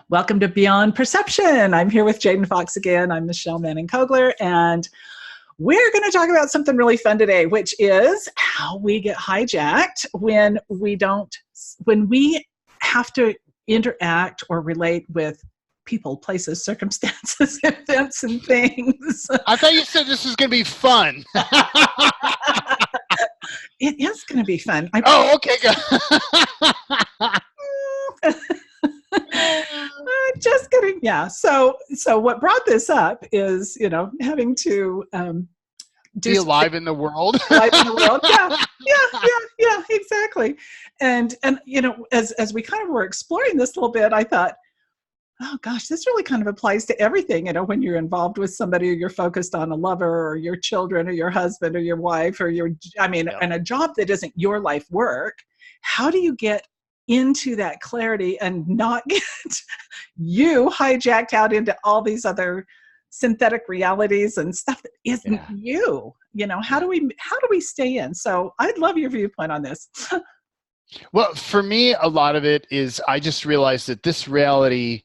Welcome to Beyond Perception. I'm here with Jaden Fox again. I'm Michelle Manning-Kogler, and we're going to talk about something really fun today, which is how we get hijacked when we have to interact or relate with people, places, circumstances, events, and things. I thought you said this was going to be fun. It is going to be fun. Okay, good. Just kidding. Yeah. So what brought this up is, having to be alive in the world. Alive in the world. Yeah, exactly. And as we kind of were exploring this a little bit, I thought, oh gosh, this really kind of applies to everything, when you're involved with somebody, or you're focused on a lover or your children or your husband or your wife or and a job that isn't your life work. How do you get into that clarity and not get you hijacked out into all these other synthetic realities and stuff that isn't you? How do we stay in? So I'd love your viewpoint on this. Well, for me, a lot of it is I just realized that this reality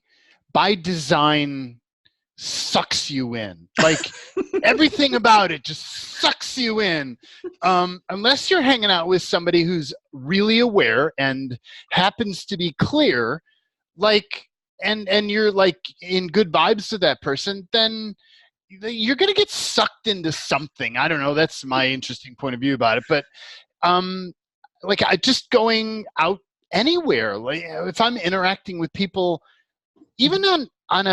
by design sucks you in. Like everything about it just sucks you in. Unless you're hanging out with somebody who's really aware and happens to be clear, and you're like in good vibes with that person, then you're going to get sucked into something. I don't know. That's my interesting point of view about it. But I just going out anywhere, like if I'm interacting with people, even I'm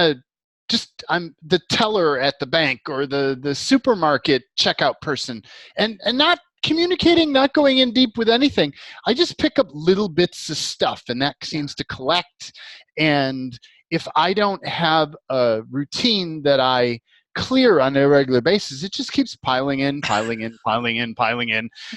the teller at the bank or the supermarket checkout person, and not communicating, not going in deep with anything. I just pick up little bits of stuff, and that seems to collect. And if I don't have a routine that I clear on a regular basis, it just keeps piling in. And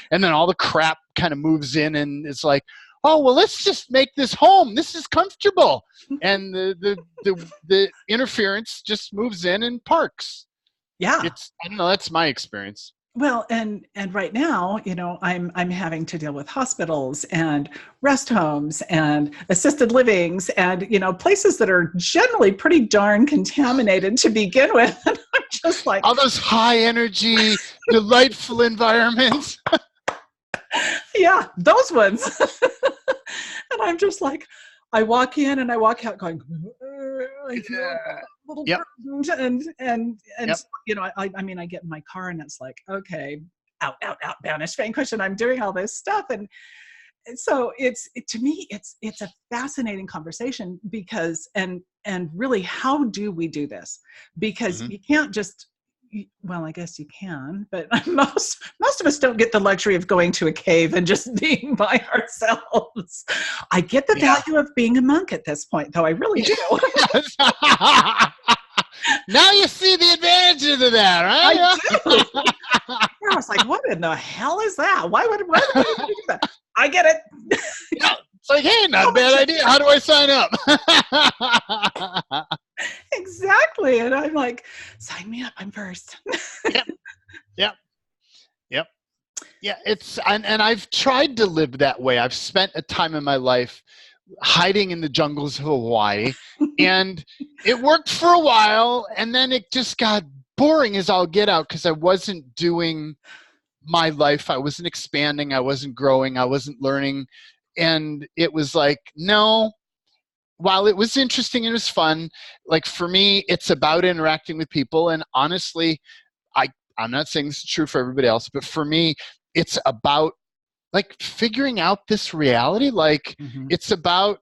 then all the crap kind of moves in, and it's like, oh, well, let's just make this home. This is comfortable. And the interference just moves in and parks. Yeah. I don't know, that's my experience. Well, and right now, I'm having to deal with hospitals and rest homes and assisted livings and, places that are generally pretty darn contaminated to begin with. And I'm just like, all those high energy, delightful environments. Yeah, those ones. And I'm just like, I walk in and I walk out going, I feel a little burdened, and I get in my car and it's like, okay, out, banish, vanquish, and I'm doing all this stuff, and so to me it's a fascinating conversation because and really, how do we do this? Because you can't just. Well, I guess you can, but most of us don't get the luxury of going to a cave and just being by ourselves. I get the value of being a monk at this point, though. I really do. Now you see the advantages of that, right? I do. I was like, what in the hell is that? Why would we do that? I get it. It's like, hey, not a bad idea. How do I sign up? Exactly. And I'm like, sign me up. I'm first. Yep. Yeah, and I've tried to live that way. I've spent a time in my life hiding in the jungles of Hawaii, and it worked for a while, and then it just got boring as all get out because I wasn't doing my life. I wasn't expanding. I wasn't growing. I wasn't learning. And it was like, no, while it was interesting and it was fun, like for me, it's about interacting with people. And honestly, I'm not saying this is true for everybody else, but for me, it's about like figuring out this reality. Like it's about,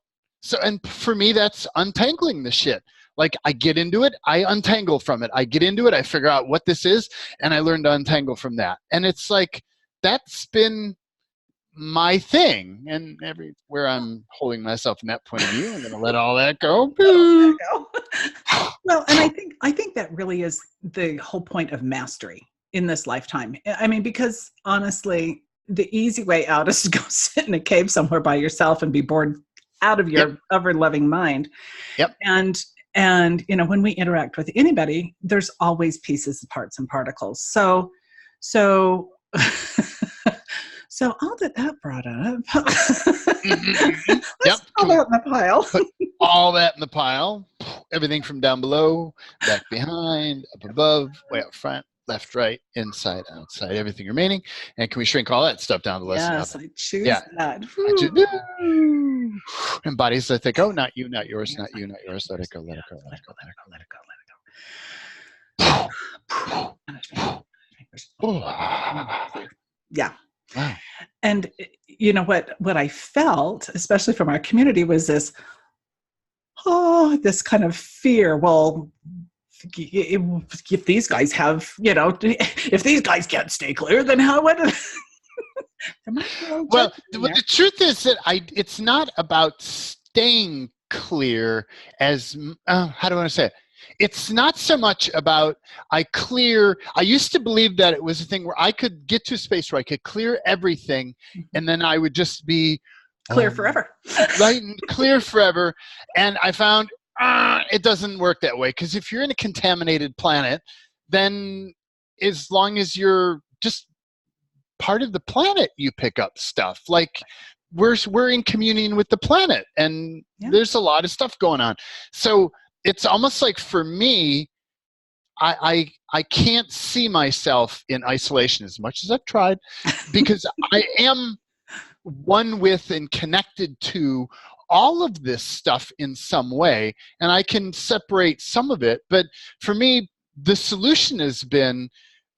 and for me, that's untangling the shit. Like I get into it, I untangle from it. I get into it, I figure out what this is, and I learn to untangle from that. And it's like, that's been my thing. And everywhere I'm holding myself in that point of view, I'm going to let all that go. Well, and I think that really is the whole point of mastery in this lifetime. I mean, because honestly, the easy way out is to go sit in a cave somewhere by yourself and be bored out of your ever-loving mind. Yep. And you know, when we interact with anybody, there's always pieces, parts, and particles. So so all that brought up. Let's all that in the pile. Put all that in the pile. Everything from down below, back behind, up above, way up front, left, right, inside, outside, everything remaining. And can we shrink all that stuff down to less than nothing? Yes, I choose that. And bodies that think, oh, not you, not yours, not you, not yours. Let it go, let it go, let it go, let it go, let it go. Yeah. Wow. And you know what I felt, especially from our community, was this kind of fear. Well, if these guys have, you know, if these guys can't stay clear, then how would well, the truth is that it's not about staying clear as how do I want to say it? It's not so much about I used to believe that it was a thing where I could get to a space where I could clear everything and then I would just be clear forever. Right, clear forever. And I found it doesn't work that way, because if you're in a contaminated planet, then as long as you're just part of the planet, you pick up stuff. Like we're in communion with the planet, and there's a lot of stuff going on. So it's almost like, for me, I can't see myself in isolation as much as I've tried, because I am one with and connected to all of this stuff in some way, and I can separate some of it. But for me, the solution has been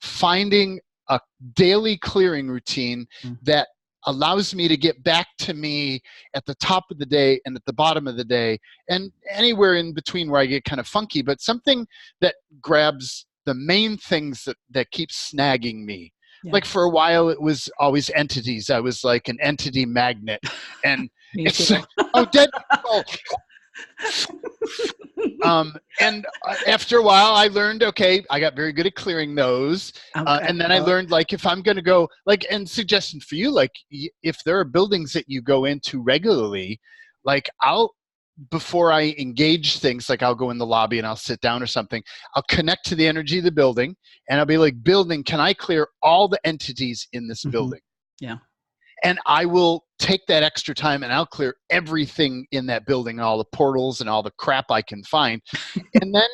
finding a daily clearing routine that allows me to get back to me at the top of the day and at the bottom of the day and anywhere in between where I get kind of funky, but something that grabs the main things that keep snagging me. Yeah. Like for a while, it was always entities. I was like an entity magnet, and it's like, oh, dead people. And after a while, I learned, okay, I got very good at clearing those. And then I learned, like, if I'm going to go, like, and suggestion for you, like, if there are buildings that you go into regularly, like, before I engage things, like I'll go in the lobby and I'll sit down or something, I'll connect to the energy of the building, and I'll be like, building, can I clear all the entities in this building? Yeah. And I will take that extra time and I'll clear everything in that building, all the portals and all the crap I can find. And then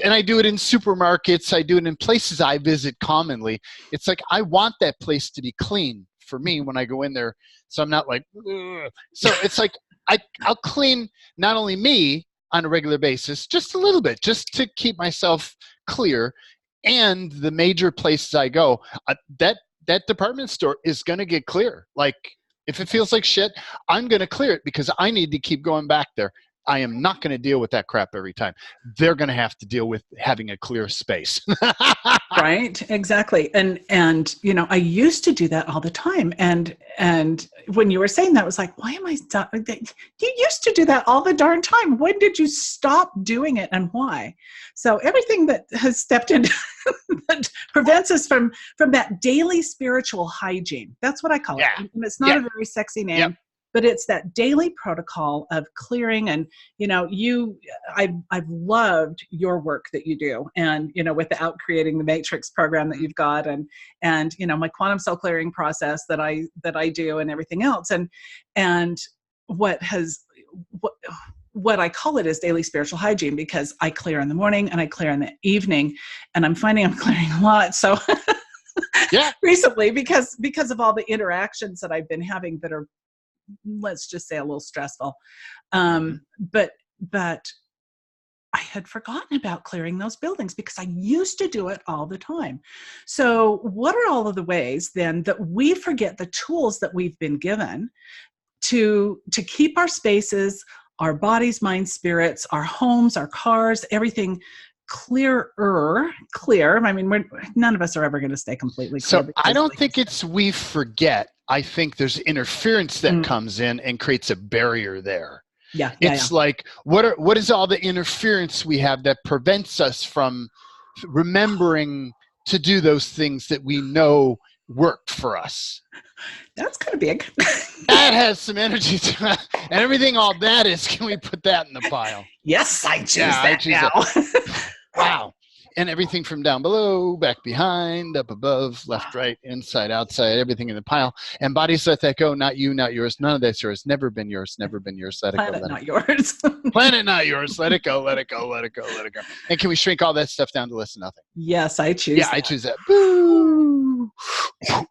and I do it in supermarkets. I do it in places I visit commonly. It's like, I want that place to be clean for me when I go in there. So I'm not like, ugh. So it's like, I'll clean not only me on a regular basis, just a little bit, just to keep myself clear. And the major places I go, that department store is going to get clear. Like, if it feels like shit, I'm going to clear it because I need to keep going back there. I am not going to deal with that crap every time. They're going to have to deal with having a clear space. Right, exactly. And you know, I used to do that all the time. And when you were saying that, I was like, why am I you used to do that all the darn time. When did you stop doing it, and why? So everything that has stepped in that prevents us from that daily spiritual hygiene. That's what I call it. It's not a very sexy name. Yep. But it's that daily protocol of clearing. And, you know, I've loved your work that you do. And, you know, without creating the Matrix program that you've got, and, you know, my quantum cell clearing process that I do, and everything else. And what I call it is daily spiritual hygiene, because I clear in the morning and I clear in the evening, and I'm finding I'm clearing a lot. So recently, because of all the interactions that I've been having that are, let's just say, a little stressful. But I had forgotten about clearing those buildings because I used to do it all the time. So what are all of the ways then that we forget the tools that we've been given to keep our spaces, our bodies, minds, spirits, our homes, our cars, everything clear? I mean, none of us are ever going to stay completely clear. So I don't think it's we forget. I think there's interference that comes in and creates a barrier there. Yeah. It's like, what is all the interference we have that prevents us from remembering to do those things that we know work for us? That's kind of big. That has some energy to it. And everything all that is, can we put that in the pile? Yes, I choose that I choose now. that. Wow. And everything from down below, back behind, up above, left, right, inside, outside, everything in the pile. And bodies, let that go. Not you, not yours. None of that's yours. Never been yours. Never been yours. Let it Planet, go. not yours. Planet, not yours. Let it go. Let it go. Let it go. Let it go. And can we shrink all that stuff down to less than nothing? Yes, I choose that. I choose that. Boo.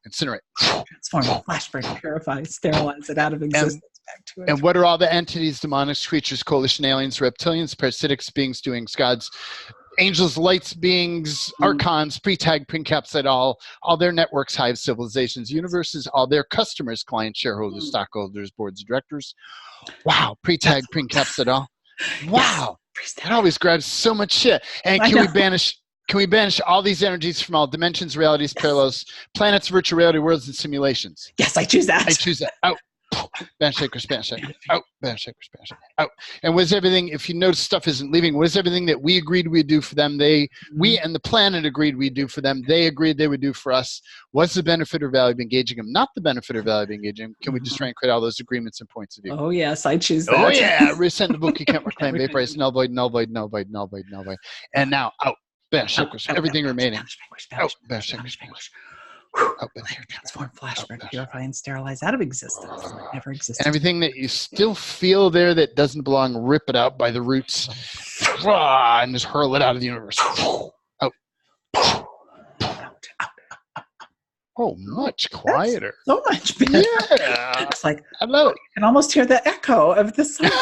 Incinerate. Transform, flash burn, purify, sterilize it out of existence. Back to it. And what are all the entities, demonics, creatures, coalition aliens, reptilians, parasitics, beings, doings, gods, angels, lights, beings, archons, pre-tag, pre-capsid, all their networks, hives, civilizations, universes, all their customers, clients, shareholders, stockholders, boards of directors. Wow, pre-tag, pre-capsid, all. Wow, yes. that always grabs so much shit. And can we banish? Can we banish all these energies from all dimensions, realities, parallels, planets, virtual reality, worlds, and simulations? Yes, I choose that. I choose that. Out. Banish shaker, Spanish shaker. Out. Banish shaker, Spanish shaker. Out. And what is everything, if you notice stuff isn't leaving, what is everything that we agreed we'd do for them? We and the planet agreed we'd do for them. They agreed they would do for us. What's the benefit or value of engaging them? Not the benefit or value of engaging them. Can we just try and create all those agreements and points of view? Oh, yes, I choose that. Oh, yeah. Resend the book. You can't reclaim. Vaporize. Null void, null void, null void, null void, null void. And now, out. Banish shakers. Everything remaining. Out. Banish shakers. Transform, flash burn, purify, and sterilize out of existence. Never existed. And everything that you still feel there that doesn't belong, rip it out by the roots and just hurl it out of the universe. Out. Oh, much quieter. That's so much better. Yeah. It's like, hello. You can almost hear the echo of the sound.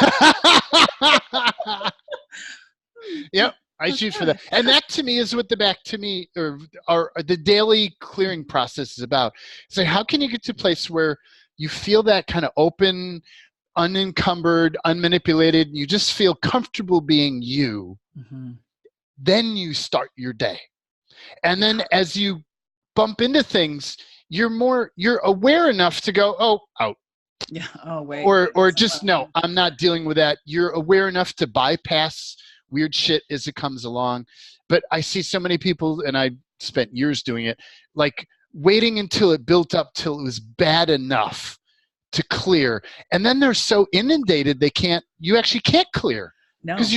Yep. I choose for that. And that to me is what the back to me or the daily clearing process is about. So how can you get to a place where you feel that kind of open, unencumbered, unmanipulated, you just feel comfortable being you. Then you start your day. And then as you bump into things, you're aware enough to go, oh, out. Yeah. Oh, wait. Or just no, I'm not dealing with that. You're aware enough to bypass weird shit as it comes along. But I see so many people, and I spent years doing it, like waiting until it built up till it was bad enough to clear. And then they're so inundated you actually can't clear. No. Because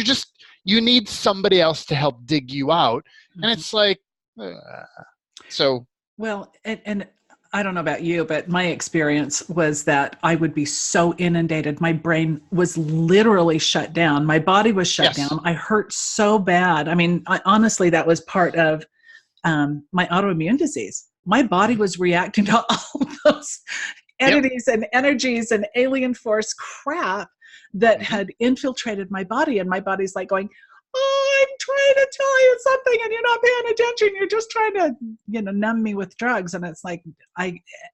you need somebody else to help dig you out. And it's like, so. Well, and I don't know about you, but my experience was that I would be so inundated. My brain was literally shut down. My body was shut down. I hurt so bad. I mean, honestly, that was part of my autoimmune disease. My body was reacting to all those entities and energies and alien force crap that had infiltrated my body. And my body's like going, oh, I'm trying to tell you something and you're not paying attention. You're just trying to, numb me with drugs. And it's like,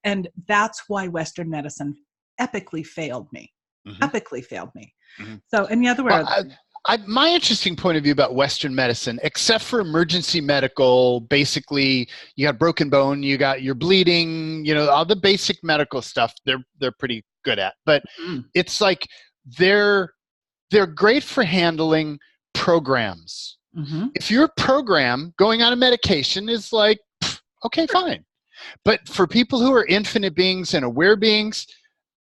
and that's why Western medicine epically failed me. So, and the other way. My interesting point of view about Western medicine, except for emergency medical, basically you got broken bone, you're bleeding, all the basic medical stuff they're pretty good at. But it's like they're great for handling programs. If your program going on a medication is like, okay, fine. But for people who are infinite beings and aware beings,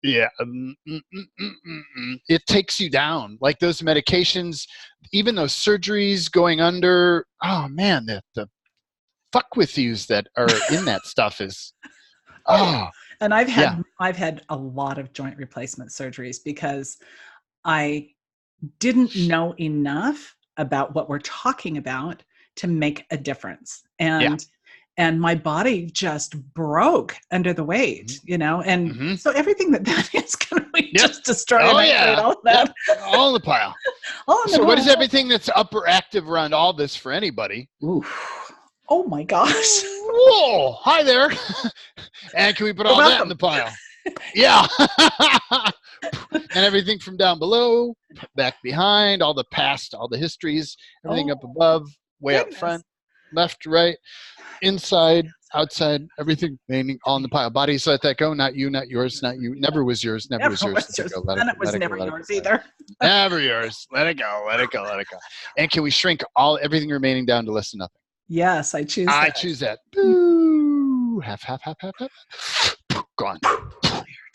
it takes you down. Like those medications, even those surgeries going under, oh man, the fuck with yous that are in that stuff is, And I've had a lot of joint replacement surgeries because I didn't know enough about what we're talking about to make a difference. And my body just broke under the weight, and so everything that is going to be just destroyed. Oh, yeah. All of that. All in the pile. So what is everything that's upper active around all this for anybody? Ooh. Oh my gosh. Whoa, hi there. And can we put all that in the pile? Yeah. And everything from down below, back behind, all the past, all the histories, everything up above, way up front. left, right, inside, outside, everything remaining all in the pile. Bodies, let that go. Not you, not yours, not you. Never was yours, never was yours. Let it go, let it And go, it was let it never go, let it yours go. either. Never yours. Let it go, let it go, let it go. And can we shrink everything remaining down to less than nothing? Yes, I choose that. I choose that. Boo. Half. Gone.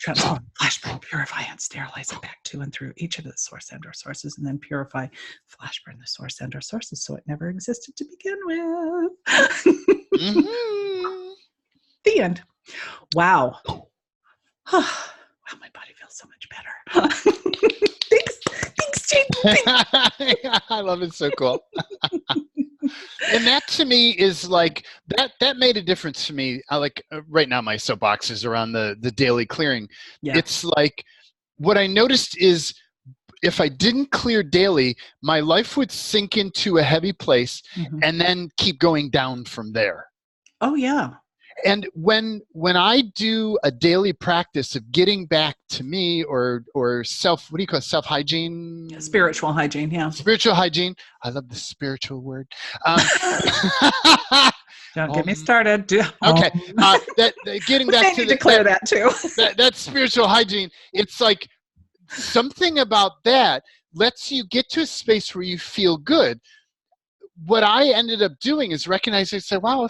Transform, flash burn, purify, and sterilize it back to and through each of the source and or sources, and then purify, flash burn the source and or sources so it never existed to begin with. Mm-hmm. The end. Wow. Wow, my body feels so much better. Thanks, Jane. I love it. So cool. And that to me is like that made a difference to me. I like right now my soapbox is around the daily clearing. Yeah. It's like what I noticed is if I didn't clear daily, my life would sink into a heavy place and then keep going down from there. Oh yeah. And when I do a daily practice of getting back to me or self, what do you call it? Self-hygiene? Spiritual hygiene, yeah. Spiritual hygiene. I love the spiritual word. Don't get me started. Okay. Getting back to declare that too. that spiritual hygiene, it's like something about that lets you get to a space where you feel good. What I ended up doing is recognizing, say, wow,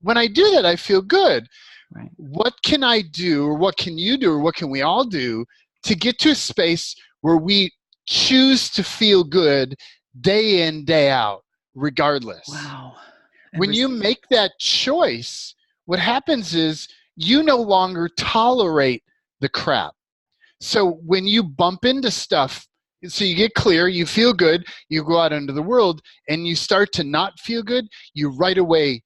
when I do that, I feel good. Right. What can I do, or what can you do, or what can we all do to get to a space where we choose to feel good day in, day out, regardless? Wow. When you make that choice, what happens is you no longer tolerate the crap. So when you bump into stuff, so you get clear, you feel good, you go out into the world, and you start to not feel good, you right away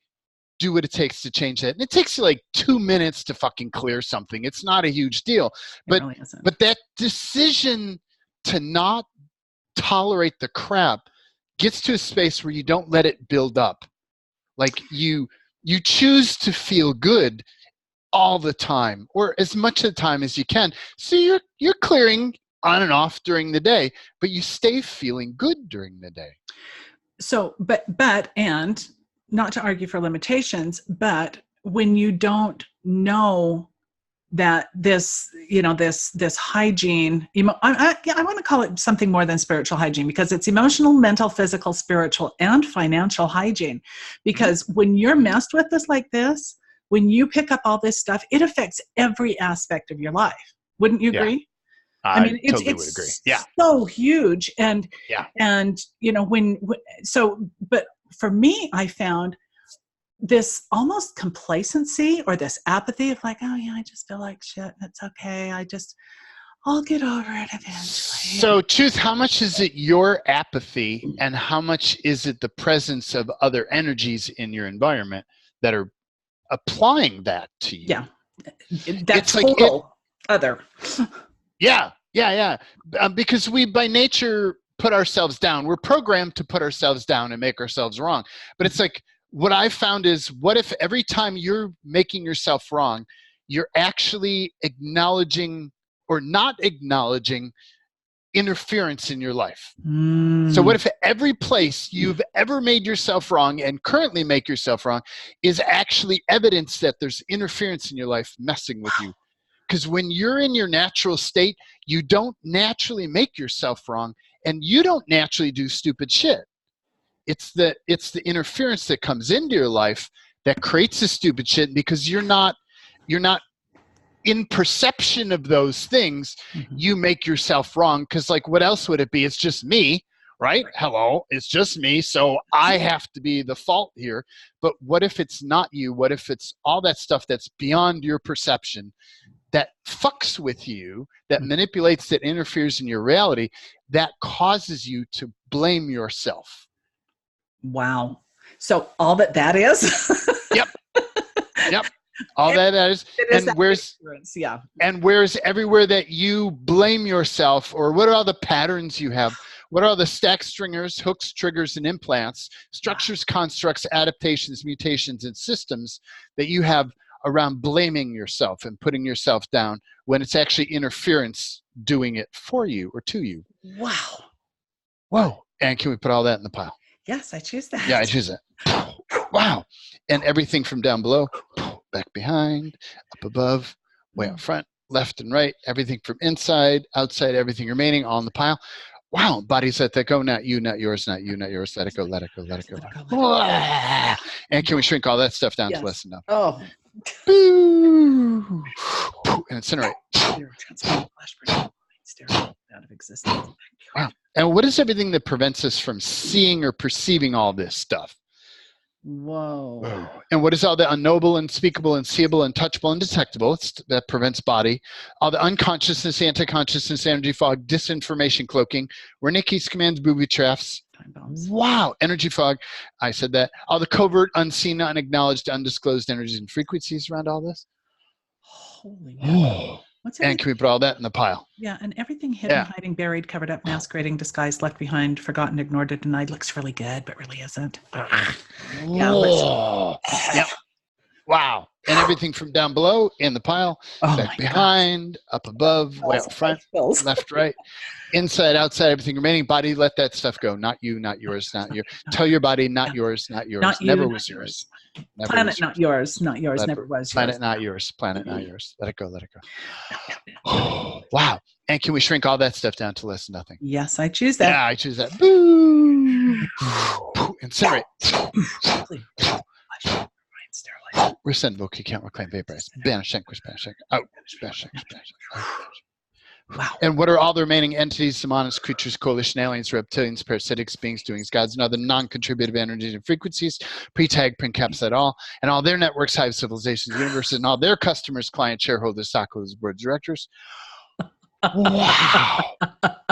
do what it takes to change that. And it takes you like 2 minutes to fucking clear something. It's not a huge deal. But really isn't. But that decision to not tolerate the crap gets to a space where you don't let it build up. Like you choose to feel good all the time, or as much of the time as you can. So you're clearing on and off during the day, but you stay feeling good during the day. So, but and not to argue for limitations, but when you don't know that this hygiene, I want to call it something more than spiritual hygiene, because it's emotional, mental, physical, spiritual, and financial hygiene. Because when you're messed with this like this, when you pick up all this stuff, it affects every aspect of your life. Wouldn't you agree? I mean, totally would agree. Yeah. So huge. And, yeah. And, but for me, I found this almost complacency or this apathy of like, oh yeah, I just feel like shit. That's okay. I'll get over it eventually. So Truth, how much is it your apathy and how much is it the presence of other energies in your environment that are applying that to you? Yeah. That's total other. Yeah. Because we by nature put ourselves down. We're programmed to put ourselves down and make ourselves wrong. But it's like, what I found is, what if every time you're making yourself wrong, you're actually acknowledging or not acknowledging interference in your life? So what if every place you've ever made yourself wrong and currently make yourself wrong is actually evidence that there's interference in your life messing with you? Because when you're in your natural state, you don't naturally make yourself wrong and you don't naturally do stupid shit. It's the interference that comes into your life that creates the stupid shit, because you're not in perception of those things. You make yourself wrong because, like, what else would it be? It's just me, right? Hello, it's just me, so I have to be the fault here. But what if it's not you? What if it's all that stuff that's beyond your perception that fucks with you, that manipulates, that interferes in your reality, that causes you to blame yourself? Wow. So all that is? Yep. All that is. And where's everywhere that you blame yourself, or what are all the patterns you have? What are all the stack stringers, hooks, triggers, and implants, structures, constructs, adaptations, mutations, and systems that you have around blaming yourself and putting yourself down when it's actually interference doing it for you or to you? Wow. Whoa. And can we put all that in the pile? Yes, I choose that. Yeah, I choose it. Wow. And everything from down below, back behind, up above, way up front, left and right, everything from inside, outside, everything remaining, all in the pile. Wow. Bodies let that go. Not you, not yours, not you, not yours. Let it go, let it go, let it go. And can we shrink all that stuff down to less than nothing? Oh. Boo. And incinerate. Out of existence. Wow. And what is everything that prevents us from seeing or perceiving all this stuff? Whoa. And what is all the unknowable, unspeakable, unseeable, untouchable, undetectable that prevents body? All the unconsciousness, anti-consciousness, energy fog, disinformation cloaking, Wernicke's commands, booby traps. Wow. Energy fog. I said that. All the covert, unseen, unacknowledged, undisclosed energies and frequencies around all this. Holy cow. And can we put all that in the pile? Yeah, and everything hidden, hiding, buried, covered up, masquerading, disguised, left behind, forgotten, ignored, or denied looks really good, but really isn't. Yep. Wow. And everything from down below in the pile, back behind, up above, way up front, left, right, inside, outside, everything remaining. Body, let that stuff go. Not you, not yours, not yours. Tell your body, not yours, not yours. Not you, never not was yours. Never planet, was not yours, not yours, never was yours. Planet, not yours. Planet, not yours. Let it go, let it go. Wow. And can we shrink all that stuff down to less than nothing? Yes, I choose that. Yeah, I choose that. Boo. Incinerate. Rescind, vote, can't reclaim, vaporize. Banish, vanquish, banish, out. Banish, banish, out. Wow. And what are all the remaining entities, demonics, creatures, coalition, aliens, reptilians, parasitics, beings, doings, gods, and other non-contributive energies and frequencies, pre-tag, print caps at all, and all their networks, hive civilizations, universes, and all their customers, clients, shareholders, stockholders, board of directors? Wow.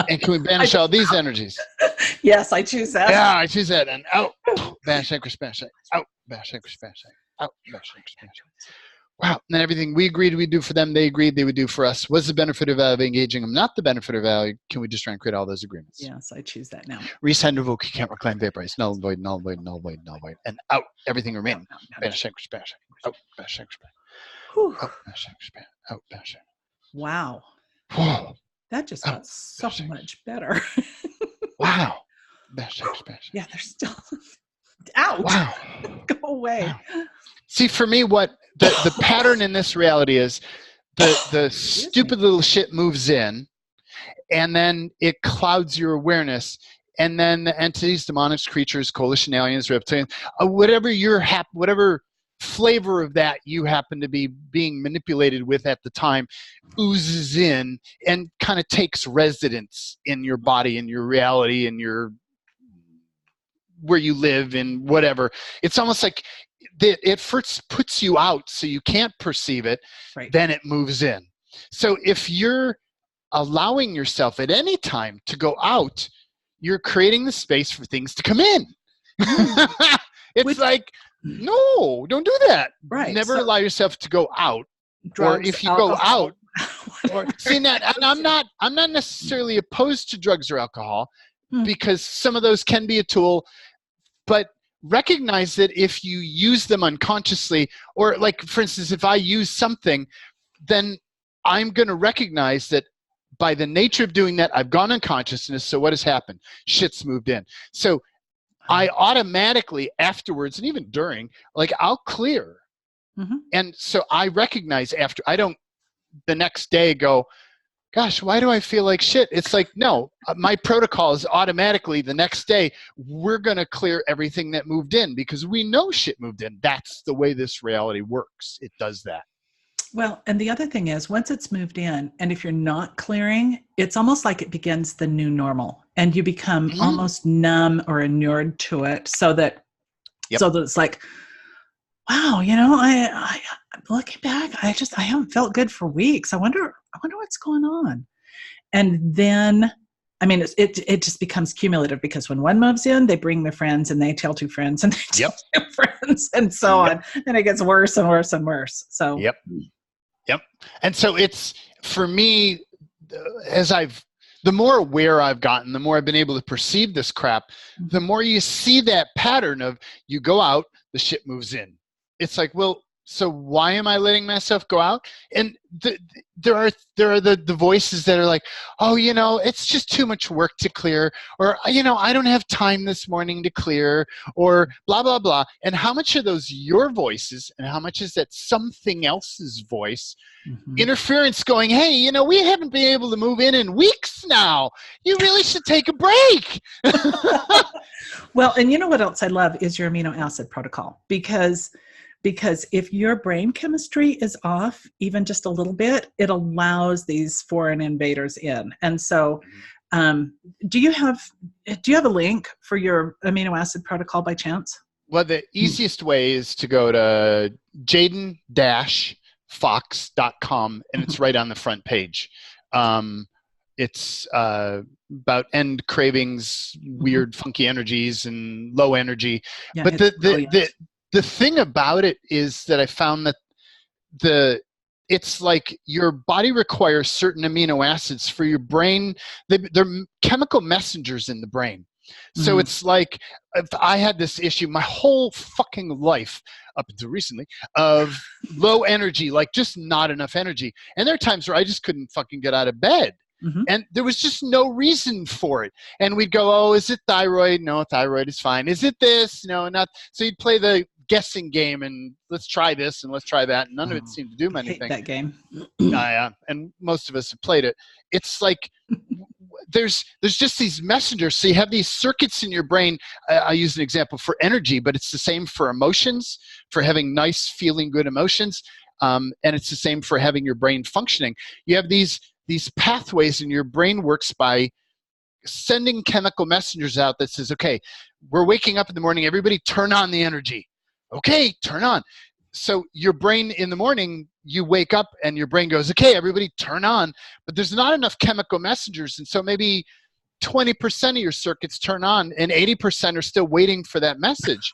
And can we banish all these energies? Yes, I choose that. Yeah, I choose that. And out. Banish, vanquish, banish, out. Banish, vanquish, banish, out. Banish, vanquish, banish. Wow. And then everything we agreed we'd do for them, they agreed they would do for us. Was the benefit of engaging them not the benefit of value? Can we just try and create all those agreements? Yes, I choose that now. Resend, revoke, you can't reclaim, vaporize. Null, void, null, void, null, void, null, void. And out. Everything remaining. Banish, vanquish, banish, out. Banish, vanquish, banish, out. Banish, vanquish, banish, out. Banish. Wow. Whoa. That just got so much better. Wow. Banish, vanquish, banish. Yeah, they're still out. Wow. Go away. Wow. See, for me, what the pattern in this reality is the stupid little shit moves in, and then it clouds your awareness, and then the entities, demonics, creatures, coalition, aliens, reptilians, whatever whatever flavor of that you happen to be being manipulated with at the time, oozes in and kind of takes residence in your body, in your reality, in your where you live, in whatever. It's almost like it first puts you out so you can't perceive it, then it moves in. So if you're allowing yourself at any time to go out, you're creating the space for things to come in. It's like, no, don't do that. Right. Never allow yourself to go out. Drugs, or if you alcohol. go out, or see that, and I'm not necessarily opposed to drugs or alcohol, because some of those can be a tool, but recognize that if you use them unconsciously, or like, for instance, if I use something, then I'm going to recognize that by the nature of doing that, I've gone unconsciousness. So what has happened? Shit's moved in. So I automatically afterwards, and even during, like, I'll clear. And so I recognize after, I don't the next day go, gosh, why do I feel like shit? It's like, no, my protocol is automatically the next day, we're going to clear everything that moved in, because we know shit moved in. That's the way this reality works. It does that. Well, and the other thing is, once it's moved in, and if you're not clearing, it's almost like it begins the new normal, and you become almost numb or inured to it, so that it's like, wow, you know, I looking back, I haven't felt good for weeks. I wonder what's going on. And then, I mean, it just becomes cumulative, because when one moves in, they bring their friends, and they tell two friends, and they tell two friends, and so on. And it gets worse and worse and worse. So Yep. And so it's, for me, the more aware I've gotten, the more I've been able to perceive this crap, the more you see that pattern of, you go out, the shit moves in. It's like, well, So why am I letting myself go out? And there are the voices that are like, oh, you know, it's just too much work to clear, or, you know, I don't have time this morning to clear, or blah, blah, blah. And how much are those your voices, and how much is that something else's voice? Interference going, hey, you know, we haven't been able to move in weeks now. You really should take a break. Well, and you know what else I love is your amino acid protocol, because if your brain chemistry is off even just a little bit, it allows these foreign invaders in. And so do you have a link for your amino acid protocol by chance? Well, the easiest way is to go to jaden-fox.com, and it's right on the front page. It's about end cravings, weird, funky energies, and low energy. Yeah, but the thing about it is that I found that it's like your body requires certain amino acids for your brain. They're chemical messengers in the brain. So it's like, if I had this issue my whole fucking life up until recently of low energy, like just not enough energy. And there are times where I just couldn't fucking get out of bed. And there was just no reason for it. And we'd go, oh, is it thyroid? No, thyroid is fine. Is it this? No, not. So you'd play the guessing game and let's try this and let's try that. And none of it seemed to do anything. I hate that game. Yeah, and most of us have played it. It's like there's just these messengers. So you have these circuits in your brain. I use an example for energy, but it's the same for emotions, for having nice, feeling good emotions. And it's the same for having your brain functioning. You have these pathways, and your brain works by sending chemical messengers out that says, okay, we're waking up in the morning, everybody turn on the energy. Okay, turn on. So your brain in the morning, you wake up and your brain goes, okay, everybody turn on. But there's not enough chemical messengers. And so maybe 20% of your circuits turn on and 80% are still waiting for that message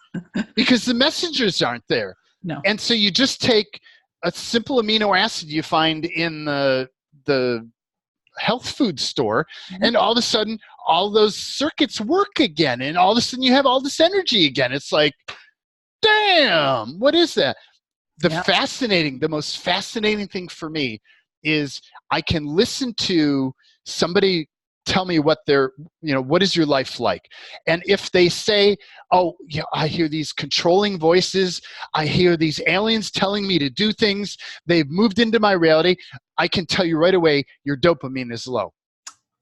because the messengers aren't there. No. And so you just take a simple amino acid you find in the health food store, and all of a sudden all those circuits work again, and all of a sudden you have all this energy again. It's like, damn, what is that? The most fascinating thing for me is I can listen to somebody tell me what what is your life like? And if they say, oh, yeah, I hear these controlling voices, I hear these aliens telling me to do things, they've moved into my reality, I can tell you right away your dopamine is low.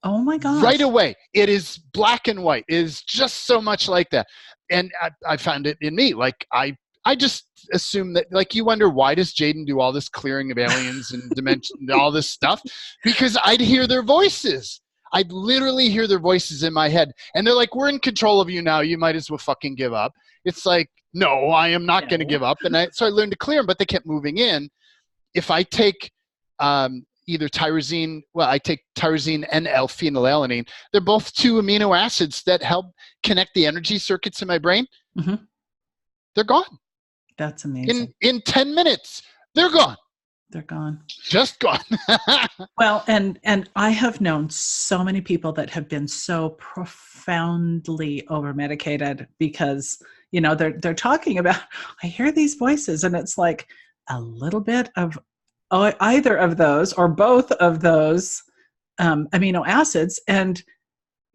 Oh my gosh. Right away. It is black and white. It is just so much like that. And I found it in me. Like I just assume that, like, you wonder, why does Jaden do all this clearing of aliens and dimension and all this stuff? Because I'd hear their voices. I'd literally hear their voices in my head. And they're like, we're in control of you now. You might as well fucking give up. It's like, no, I am not going to give up. And so I learned to clear them, but they kept moving in. If I take either tyrosine, I take tyrosine and L-phenylalanine. They're both two amino acids that help connect the energy circuits in my brain. They're gone. That's amazing. In 10 minutes, they're gone. They're gone. Just gone. Well, and I have known so many people that have been so profoundly over-medicated because, they're talking about, I hear these voices, and it's like a little bit of either of those or both of those amino acids, and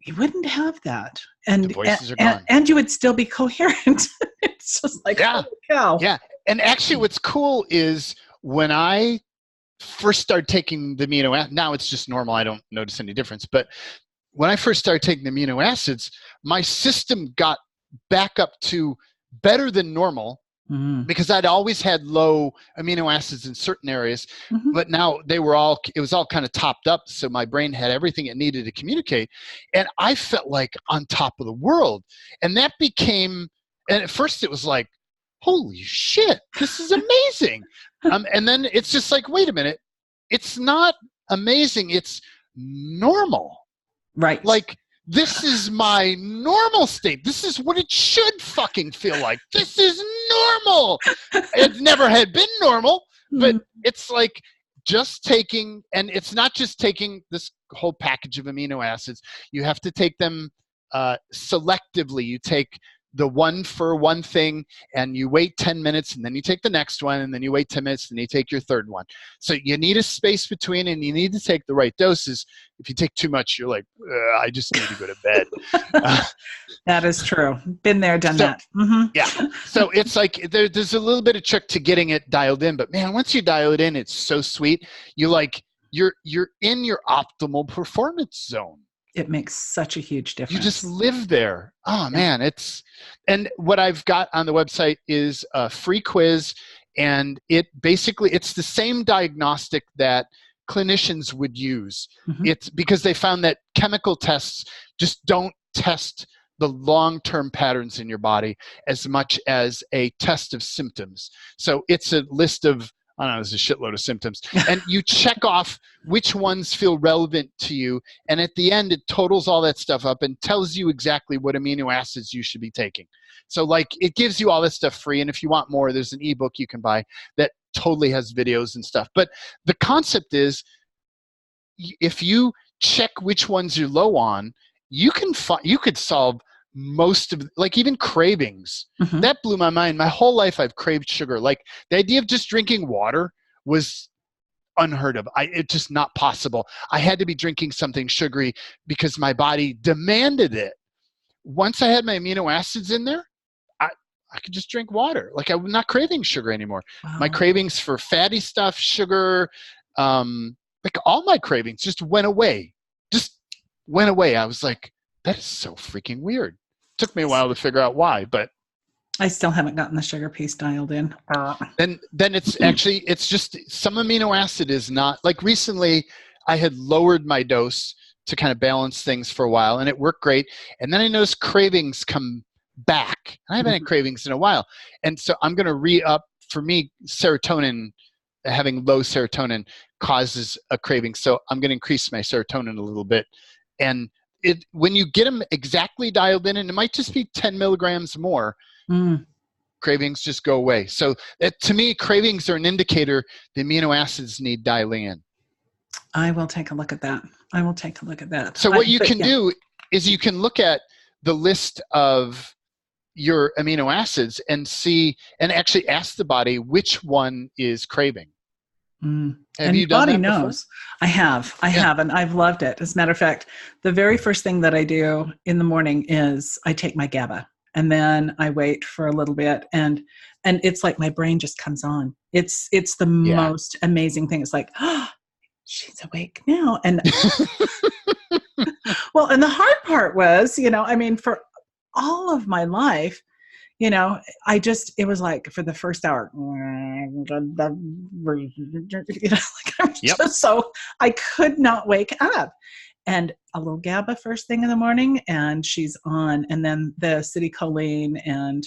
you wouldn't have that. And the voices are gone. And you would still be coherent. It's just like, holy cow. Yeah. And actually what's cool is when I first started taking the amino acids, now it's just normal, I don't notice any difference. But when I first started taking the amino acids, my system got back up to better than normal because I'd always had low amino acids in certain areas, but now it was all kind of topped up. So my brain had everything it needed to communicate. And I felt like on top of the world. And that became, and at first it was like, holy shit, this is amazing. And then it's just like, wait a minute, it's not amazing, it's normal. Right. Like, this is my normal state. This is what it should fucking feel like. This is normal. It never had been normal, but it's like just taking, and it's not just taking this whole package of amino acids. You have to take them selectively. You take the one for one thing, and you wait 10 minutes and then you take the next one, and then you wait 10 minutes and you take your third one. So you need a space between, and you need to take the right doses. If you take too much, you're like, I just need to go to bed. That is true. Been there, done that. Mm-hmm. Yeah. So it's like there's a little bit of trick to getting it dialed in, but man, once you dial it in, it's so sweet. You're in your optimal performance zone. It makes such a huge difference. You just live there. Oh man, and what I've got on the website is a free quiz, and it's the same diagnostic that clinicians would use. Mm-hmm. It's because they found that chemical tests just don't test the long-term patterns in your body as much as a test of symptoms. So it's a list of, I don't know, there's a shitload of symptoms. And you check off which ones feel relevant to you. And at the end, it totals all that stuff up and tells you exactly what amino acids you should be taking. So like it gives you all this stuff free. And if you want more, there's an ebook you can buy that totally has videos and stuff. But the concept is, if you check which ones you're low on, you could solve most of, like, even cravings. Mm-hmm. That blew my mind. My whole life I've craved sugar. Like the idea of just drinking water was unheard of. It's just not possible. I had to be drinking something sugary because my body demanded it. Once I had my amino acids in there, I could just drink water. Like I'm not craving sugar anymore. Wow. My cravings for fatty stuff, sugar, like all my cravings just went away. I was like, that is so freaking weird. Took me a while to figure out why, but I still haven't gotten the sugar piece dialed in. Then it's just some amino acid is not, like recently I had lowered my dose to kind of balance things for a while, and it worked great. And then I noticed cravings come back. I haven't had cravings in a while. And so I'm going to re-up. For me, serotonin, having low serotonin causes a craving. So I'm going to increase my serotonin a little bit. And when you get them exactly dialed in, and it might just be 10 milligrams more, cravings just go away. So to me, cravings are an indicator the amino acids need dialing in. I will take a look at that. So what you can do is you can look at the list of your amino acids and see, and actually ask the body which one is craving. Have you done that before? Knows. I have, and I've loved it. As a matter of fact, the very first thing that I do in the morning is I take my GABA, and then I wait for a little bit, and it's like my brain just comes on. It's the most amazing thing. It's like, oh, she's awake now, and well, and the hard part was, for all of my life, it was like for the first hour, so I could not wake up. And a little GABA first thing in the morning, and she's on. And then the acetylcholine and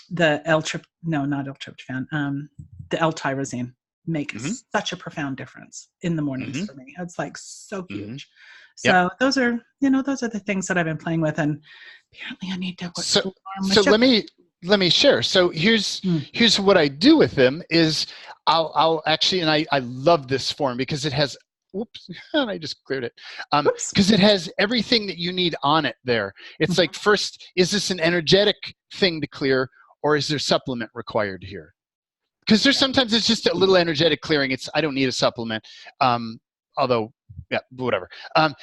the the L-tyrosine make such a profound difference in the mornings for me. It's like so huge. So those are the things that I've been playing with, and apparently I need to. So let me share. So here's what I do with them is I'll actually, and I love this form because it has. Whoops! I just cleared it. Because it has everything that you need on it there. It's like, first, is this an energetic thing to clear, or is there supplement required here? Because there's sometimes it's just a little energetic clearing. I don't need a supplement. Although, yeah, whatever. And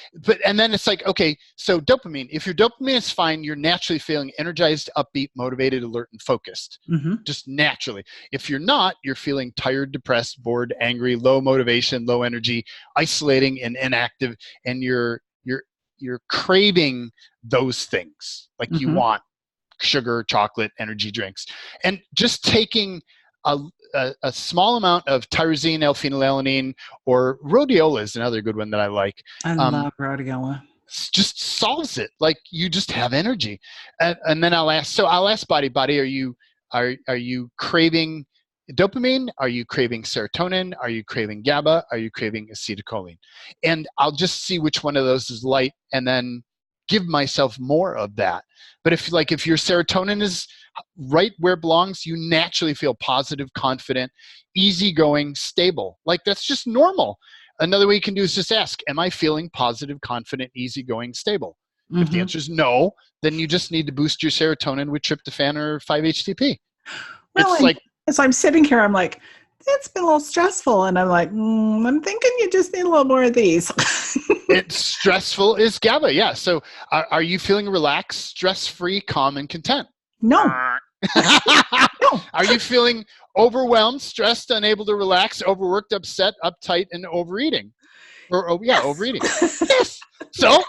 then it's like, okay, so dopamine. If your dopamine is fine, you're naturally feeling energized, upbeat, motivated, alert, and focused. Just naturally. If you're not, you're feeling tired, depressed, bored, angry, low motivation, low energy, isolating, and inactive, and you're craving those things. Like you want sugar, chocolate, energy drinks, and just taking a small amount of tyrosine, L-phenylalanine, or rhodiola is another good one that I like. I love rhodiola. Just solves it. Like you just have energy. And then I'll ask body, are you craving dopamine? Are you craving serotonin? Are you craving GABA? Are you craving acetylcholine? And I'll just see which one of those is light, and then give myself more of that. But if your serotonin is right where it belongs, you naturally feel positive, confident, easygoing, stable. Like that's just normal. Another way you can do is just ask, am I feeling positive, confident, easygoing, stable? If the answer is no, then you just need to boost your serotonin with tryptophan or 5-HTP. Well, It's like, as I'm sitting here, I'm like, it's been a little stressful. And I'm like, I'm thinking you just need a little more of these. it's stressful is GABA. Yeah. So are you feeling relaxed, stress-free, calm, and content? No. No. Are you feeling overwhelmed, stressed, unable to relax, overworked, upset, uptight, and overeating? Overeating. Yes. So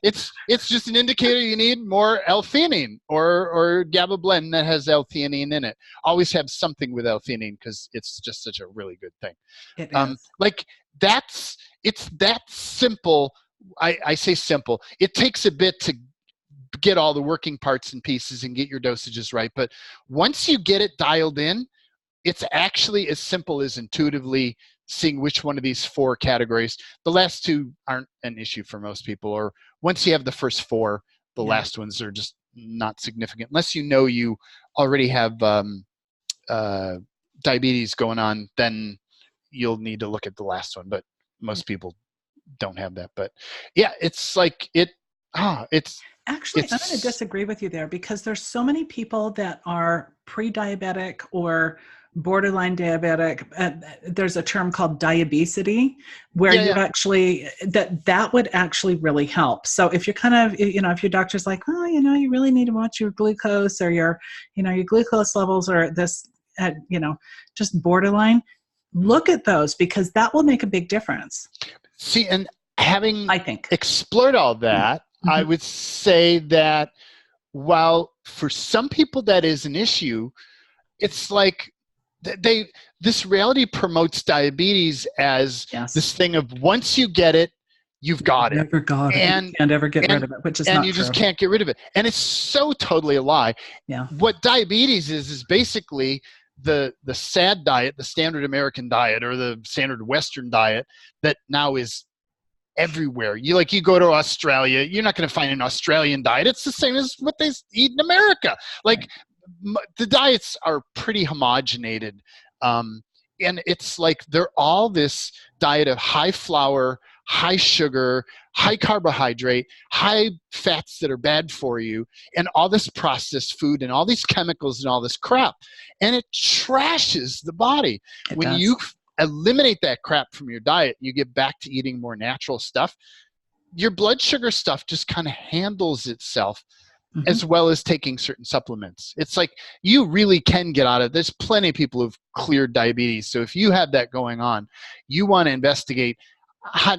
it's just an indicator you need more L-theanine or GABA blend that has L-theanine in it. Always have something with L-theanine because it's just such a really good thing. It is. Like it's that simple. I say simple. It takes a bit to get all the working parts and pieces and get your dosages right. But once you get it dialed in, it's actually as simple as intuitively seeing which one of these 4 categories. The last 2 aren't an issue for most people, or once you have the first 4, the last ones are just not significant unless you know you already have diabetes going on. Then you'll need to look at the last one, but most people don't have that. But yeah, it's like it's Actually, I'm going to disagree with you there, because there's so many people that are pre-diabetic or borderline diabetic. There's a term called diabesity, where you actually, that would actually really help. So if you're kind of, if your doctor's like, oh, you really need to watch your glucose, or your glucose levels are this, just borderline, look at those, because that will make a big difference. See, and having, I think, explored all that, I would say that while for some people that is an issue, it's like this reality promotes diabetes as this thing of once you get it, you've got it. Never got it. And you can't ever get rid of it, which is not true. And you just can't get rid of it. And it's so totally a lie. Yeah. What diabetes is basically the SAD diet, the standard American diet, or the standard Western diet that now is everywhere. You go to Australia, you're not going to find an Australian diet. It's the same as what they eat in America. Like the diets are pretty homogenated. And it's like they're all this diet of high flour, high sugar, high carbohydrate, high fats that are bad for you, and all this processed food and all these chemicals and all this crap. And it trashes the body. When you eliminate that crap from your diet, you get back to eating more natural stuff, your blood sugar stuff just kind of handles itself, as well as taking certain supplements. It's like you really can get out of it. There's plenty of people who've cleared diabetes. So if you have that going on, you want to investigate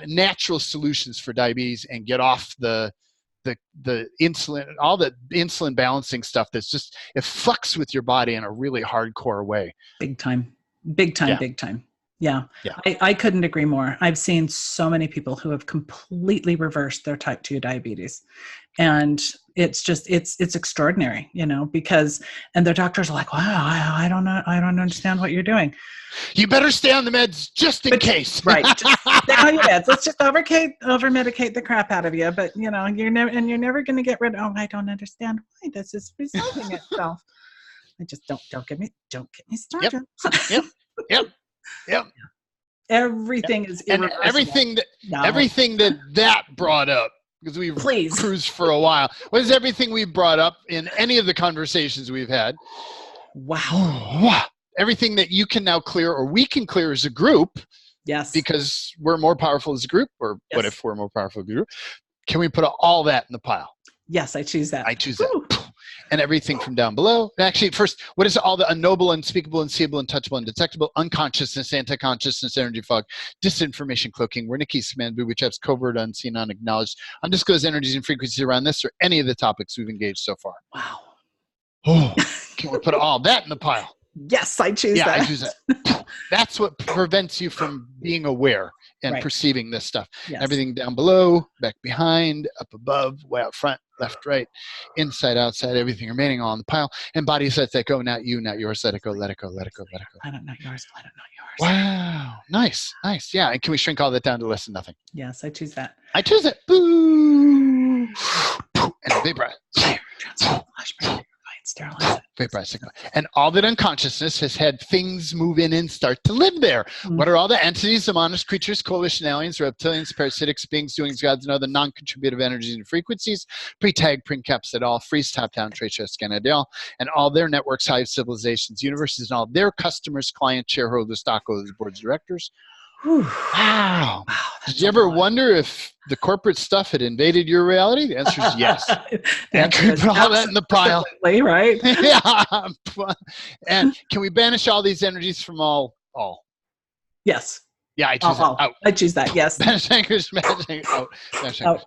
natural solutions for diabetes and get off the insulin, all the insulin balancing stuff that's just, it fucks with your body in a really hardcore way. Big time. Yeah. I couldn't agree more. I've seen so many people who have completely reversed their type 2 diabetes. And it's just, it's extraordinary, because, and their doctors are like, wow, I don't know. I don't understand what you're doing. You better stay on the meds just in case. Right. Just stay on your meds. Let's just over-medicate the crap out of you. But, you're never going to get rid of, I don't understand why this is resolving itself. I just don't get me started. Yep. Everything is irreversible. And everything that brought up, because we've cruised for a while. What is everything we brought up in any of the conversations we've had? Wow. Everything that you can now clear, or we can clear as a group. Yes. Because we're more powerful as a group, or what if we're more powerful as a group? Can we put all that in the pile? Yes, I choose that. I choose that. And everything from down below. Actually, first, what is all the unknowable, unspeakable, unseeable, untouchable, undetectable, unconsciousness, anti-consciousness, energy fog, disinformation cloaking, Wernicke's command, which has covert, unseen, unacknowledged, undisclosed energies and frequencies around this, or any of the topics we've engaged so far? Wow. Oh, can we put all that in the pile? Yes, I choose that. Yeah, I choose that. That's what prevents you from being aware and perceiving this stuff. Yes. Everything down below, back behind, up above, way out front, left, right, inside, outside, everything remaining all in the pile. And bodies let that go, not you, not yours. Let it go, let it go, let it go, let it go. Let it not yours, let it not yours. Wow. Nice. Yeah. And can we shrink all that down to less than nothing? Yes, I choose that. I choose it. Boo. And a big breath. Transfer, flash, sterilize it. Vaporized. And all that unconsciousness has had things move in and start to live there. What are all the entities, the monsters, creatures, coalition aliens, reptilians, parasitics, beings, doings, gods, and other non-contributive energies and frequencies, pre-tag, pre-encapsulated, freeze, top-down, trace, scanadel, and all their networks, hives, civilizations, universes, and all their customers, clients, shareholders, stockholders, boards of directors. Wow. Did you ever wonder if the corporate stuff had invaded your reality? The answer is yes. And can we put all that in the pile? Right? Yeah. And can we banish all these energies from all? Yes. Yeah, I choose that. Out. I choose that. Yes. Banish anchors, out.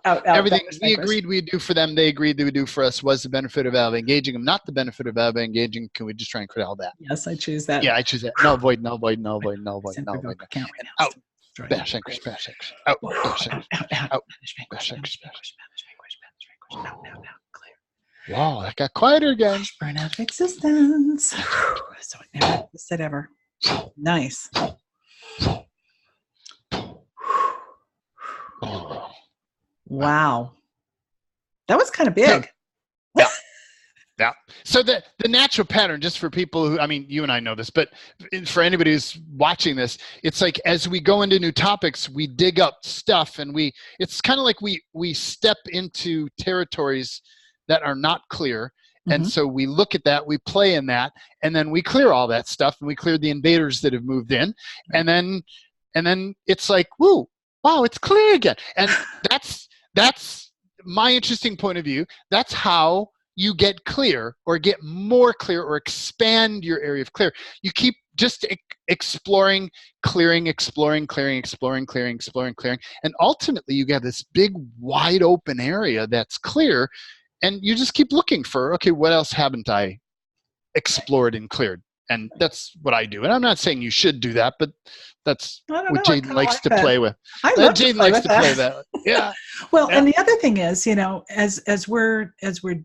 Out. Everything we agreed we'd do for them, they agreed they would do for us, was the benefit of engaging them, not the benefit of engaging. Can we just try and quit all that? Yes, I choose that. Yeah, I choose that. No void. Out. Banish anchors. Out. Banish anchors. Out. Banish anchors. Clear. Wow, that got quieter again. Burn out of existence. So I never said ever. Nice. Wow. That was kind of big. Yeah. So the natural pattern, just for people who, I mean, you and I know this, but for anybody who's watching this, it's like as we go into new topics, we dig up stuff and it's kind of like we step into territories that are not clear. And so we look at that, we play in that, and then we clear all that stuff and we clear the invaders that have moved in. And then it's like, woo, wow, it's clear again. And that's my interesting point of view. That's how you get clear or get more clear or expand your area of clear. You keep just exploring, clearing, exploring, clearing, exploring, clearing, exploring, clearing. And ultimately you get this big wide open area that's clear, and you just keep looking for, okay, what else haven't I explored and cleared? And that's what I do. And I'm not saying you should do that, but that's what Jaden likes to play with. Jaden likes to play that. Yeah. Well, and the other thing is, as we're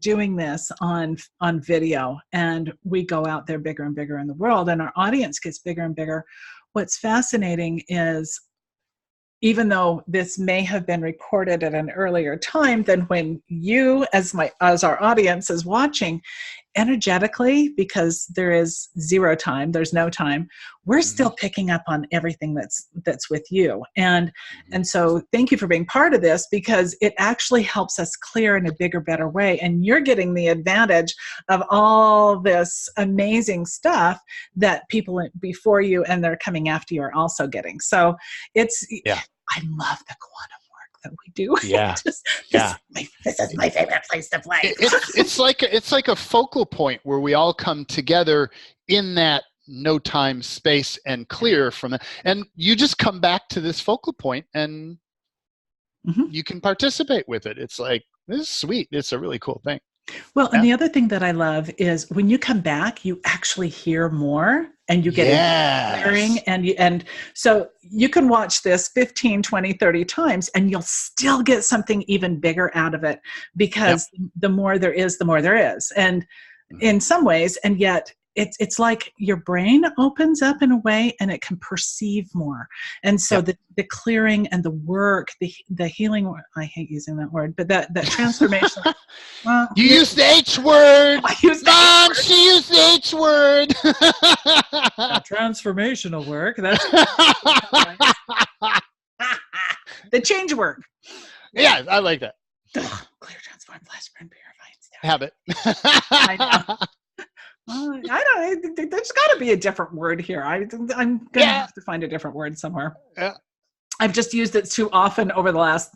doing this on video, and we go out there bigger and bigger in the world, and our audience gets bigger and bigger, what's fascinating is, even though this may have been recorded at an earlier time than when you, as our audience is watching, energetically, because there is zero time, there's no time, we're still picking up on everything that's with you. And so thank you for being part of this, because it actually helps us clear in a bigger, better way. And you're getting the advantage of all this amazing stuff that people before you and they're coming after you are also getting. So I love the quantum work that we do. Yeah. This is my favorite place to play. It's like a focal point where we all come together in that no time, space, and clear from it. And you just come back to this focal point and you can participate with it. It's like, this is sweet. It's a really cool thing. Well, and the other thing that I love is when you come back, you actually hear more and you get clearing, and so you can watch this 15, 20, 30 times and you'll still get something even bigger out of it, because the more there is, the more there is. And in some ways, and yet it's like your brain opens up in a way and it can perceive more. And so the clearing and the work, the healing, I hate using that word, but that transformation. You used the H word. Mom, she used the H word. Transformational work. That's the change work. Yeah, I like that. Clear, transform, flash, burn, purify. Habit. I know. I don't. There's got to be a different word here. I'm gonna have to find a different word somewhere. Yeah. I've just used it too often over the last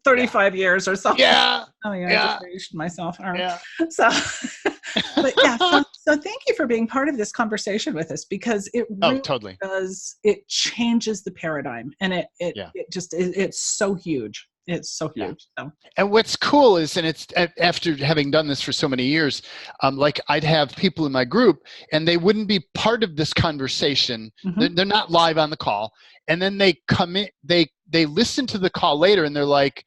35 years or so. Yeah. Oh yeah. I just aged myself. Yeah. So, but so thank you for being part of this conversation with us, because it really totally does. It changes the paradigm, and it's so huge. It's so huge. Yeah. So. And what's cool is, and it's after having done this for so many years, like I'd have people in my group and they wouldn't be part of this conversation. They're not live on the call. And then they come in, they listen to the call later and they're like,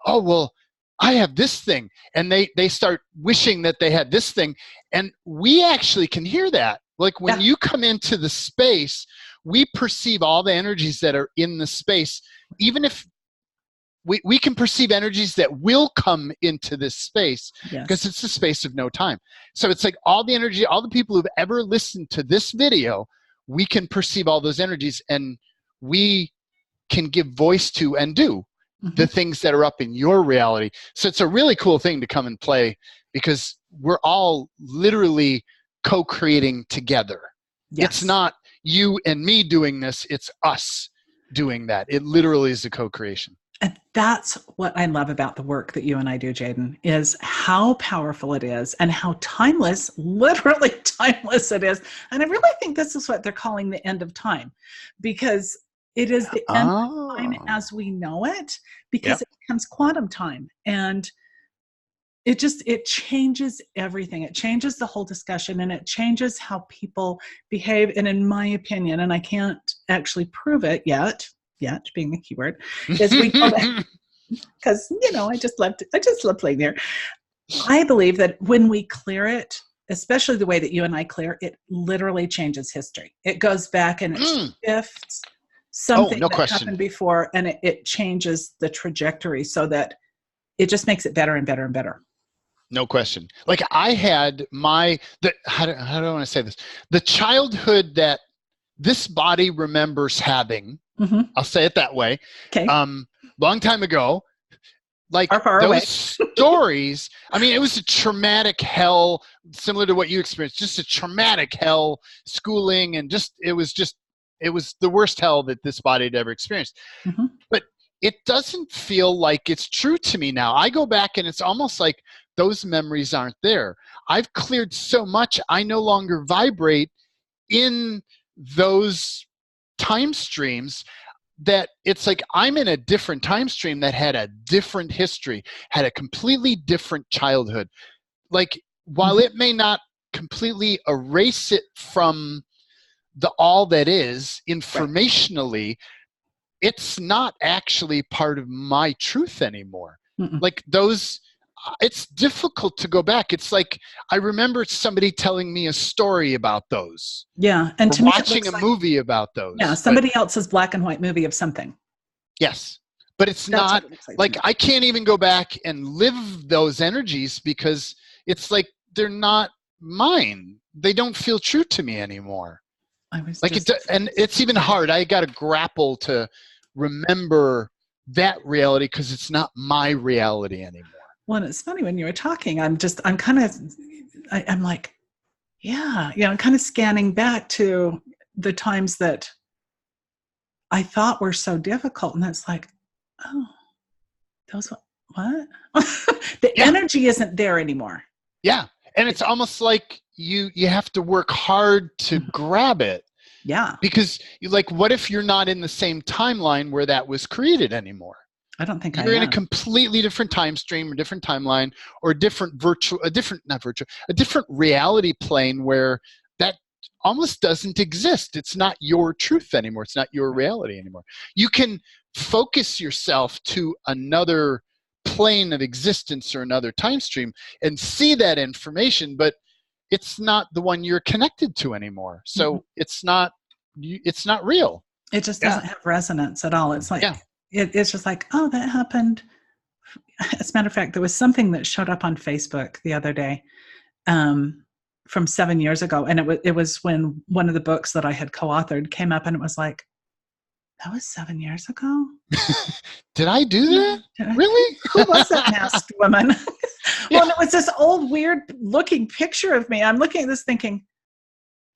oh, well, I have this thing. And they start wishing that they had this thing. And we actually can hear that. Like when you come into the space, we perceive all the energies that are in the space, even if we can perceive energies that will come into this space Yes. because it's the space of no time. So it's like all the energy, all the people who've ever listened to this video, we can perceive all those energies, and we can give voice to and do the things that are up in your reality. So it's a really cool thing to come and play, because we're all literally co-creating together. Yes. It's not you and me doing this, it's us doing that. It literally is a co-creation. And that's what I love about the work that you and I do, Jaden, is how powerful it is and how timeless, literally timeless it is. And I really think this is what they're calling the end of time, because it is the end of time as we know it, because it becomes quantum time. And it changes everything. It changes the whole discussion, and it changes how people behave. And in my opinion, and I can't actually prove it yet being the keyword, is we know that, because I just love playing there. I believe that when we clear it, especially the way that you and I clear, it literally changes history. It goes back and it shifts something that happened before, and it changes the trajectory so that it just makes it better and better and better. No question. Like I had how do I want to say this? The childhood that this body remembers having, I'll say it that way. Okay. Long time ago, like those stories, I mean, it was a traumatic hell, similar to what you experienced, just a traumatic hell, schooling, and it was the worst hell that this body had ever experienced. But it doesn't feel like it's true to me now. I go back and it's almost like those memories aren't there. I've cleared so much, I no longer vibrate in those time streams, that it's like I'm in a different time stream that had a different history, had a completely different childhood. Like while it may not completely erase it from the all that is informationally, it's not actually part of my truth anymore. Like those, it's difficult to go back. It's like I remember somebody telling me a story about those. Yeah, and to watching a movie about those. Yeah, somebody else's black and white movie of something. Yes, but it's not like I can't even go back and live those energies, because it's like they're not mine. They don't feel true to me anymore. And it's even hard. I got to grapple to remember that reality, because it's not my reality anymore. Well, it's funny when you were talking, I'm like, I'm kind of scanning back to the times that I thought were so difficult. And it's like, oh, those, what? The energy isn't there anymore. Yeah. And it's almost like you have to work hard to grab it. Yeah. Because what if you're not in the same timeline where that was created anymore? I don't think you're in a completely different time stream or different timeline, or a different reality plane where that almost doesn't exist. It's not your truth anymore. It's not your reality anymore. You can focus yourself to another plane of existence or another time stream and see that information, but it's not the one you're connected to anymore. So it's not real. It just doesn't have resonance at all. It's like, it's just like, oh, that happened. As a matter of fact, there was something that showed up on Facebook the other day from 7 years ago. And it was when one of the books that I had co-authored came up, and it was like, that was 7 years ago? Did I do that? Really? Who was that masked woman? Well, it was this old, weird looking picture of me. I'm looking at this thinking,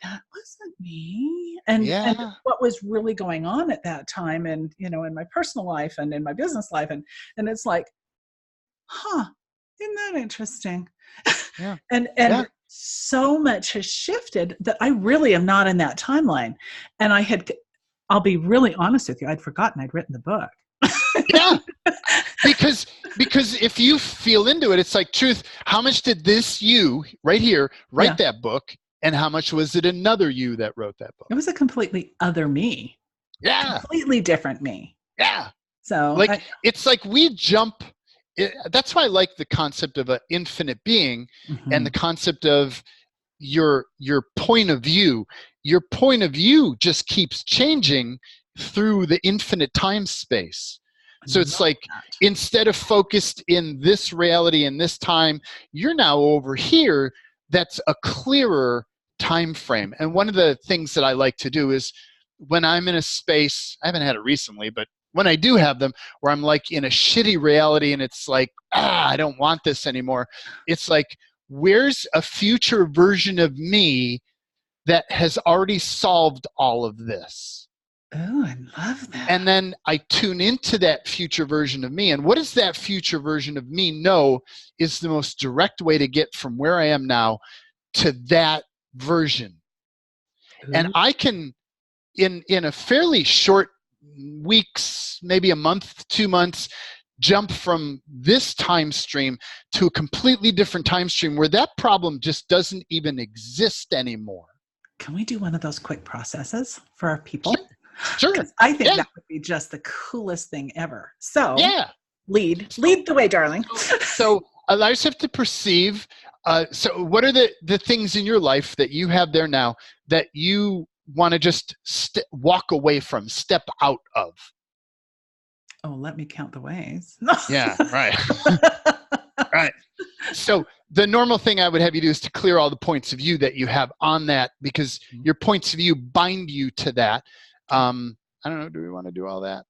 that wasn't me. And what was really going on at that time, and in my personal life and in my business life, and it's like, isn't that interesting? Yeah. and so much has shifted that I really am not in that timeline. And I'll be really honest with you, I'd forgotten I'd written the book. Yeah. Because if you feel into it, it's like, truth, how much did this you right here write that book? And how much was it another you that wrote that book? It was a completely other me. Yeah. Completely different me. Yeah. So it's like we jump. That's why I like the concept of an infinite being and the concept of your point of view. Your point of view just keeps changing through the infinite time space. So it's like, instead of focused in this reality in this time, you're now over here. That's a clearer time frame. And one of the things that I like to do is when I'm in a space, I haven't had it recently, but when I do have them, where I'm like in a shitty reality and it's like, I don't want this anymore. It's like, where's a future version of me that has already solved all of this? Oh, I love that. And then I tune into that future version of me. And what does that future version of me know is the most direct way to get from where I am now to that version? And I can, in a fairly short weeks, maybe a month, 2 months, jump from this time stream to a completely different time stream where that problem just doesn't even exist anymore. Can we do one of those quick processes for our people? Sure. I think that would be just the coolest thing ever. So lead the way, darling. So I just have to perceive. So what are the things in your life that you have there now that you want to just walk away from, step out of? Oh, let me count the ways. Yeah, right. Right. So the normal thing I would have you do is to clear all the points of view that you have on that, because your points of view bind you to that. I don't know. Do we want to do all that?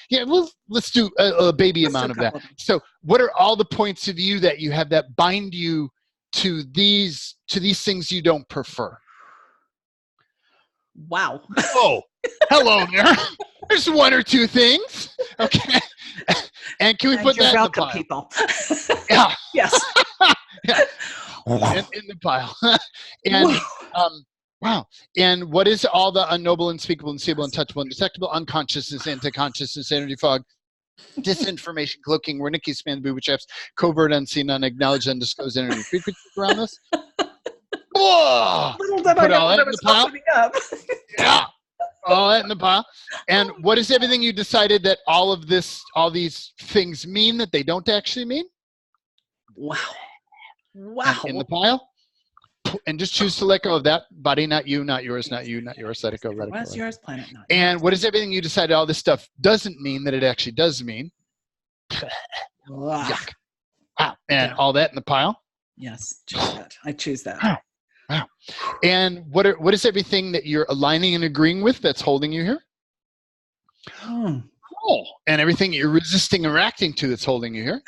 Yeah, well, let's do a baby amount of that. So what are all the points of view that you have that bind you to these things you don't prefer? Wow. Oh, hello there. There's one or two things. Okay. And can we put that in the pile? People. Yeah. Yes. Yeah. In the pile. And wow. And what is all the unknowable, unspeakable, unseeable, untouchable, undetectable, unconsciousness, anti-consciousness, energy fog, disinformation, cloaking, Wernicke, span, booby traps, covert, unseen, unacknowledged, undisclosed energy frequencies around us? Whoa! Little did I know that was opening up. Yeah. All that in the pile. And what is everything you decided that all these things mean that they don't actually mean? Wow. And in the pile. And just choose to let go of that. Body, not you, not yours, not you, not yours. Let it go, let it go. What's yours, planet, not And what is everything you decided all this stuff doesn't mean that it actually does mean? Yuck. Wow. And all that in the pile? Yes, choose that. I choose that. Wow. And what is everything that you're aligning and agreeing with that's holding you here? Oh. And everything you're resisting and reacting to that's holding you here?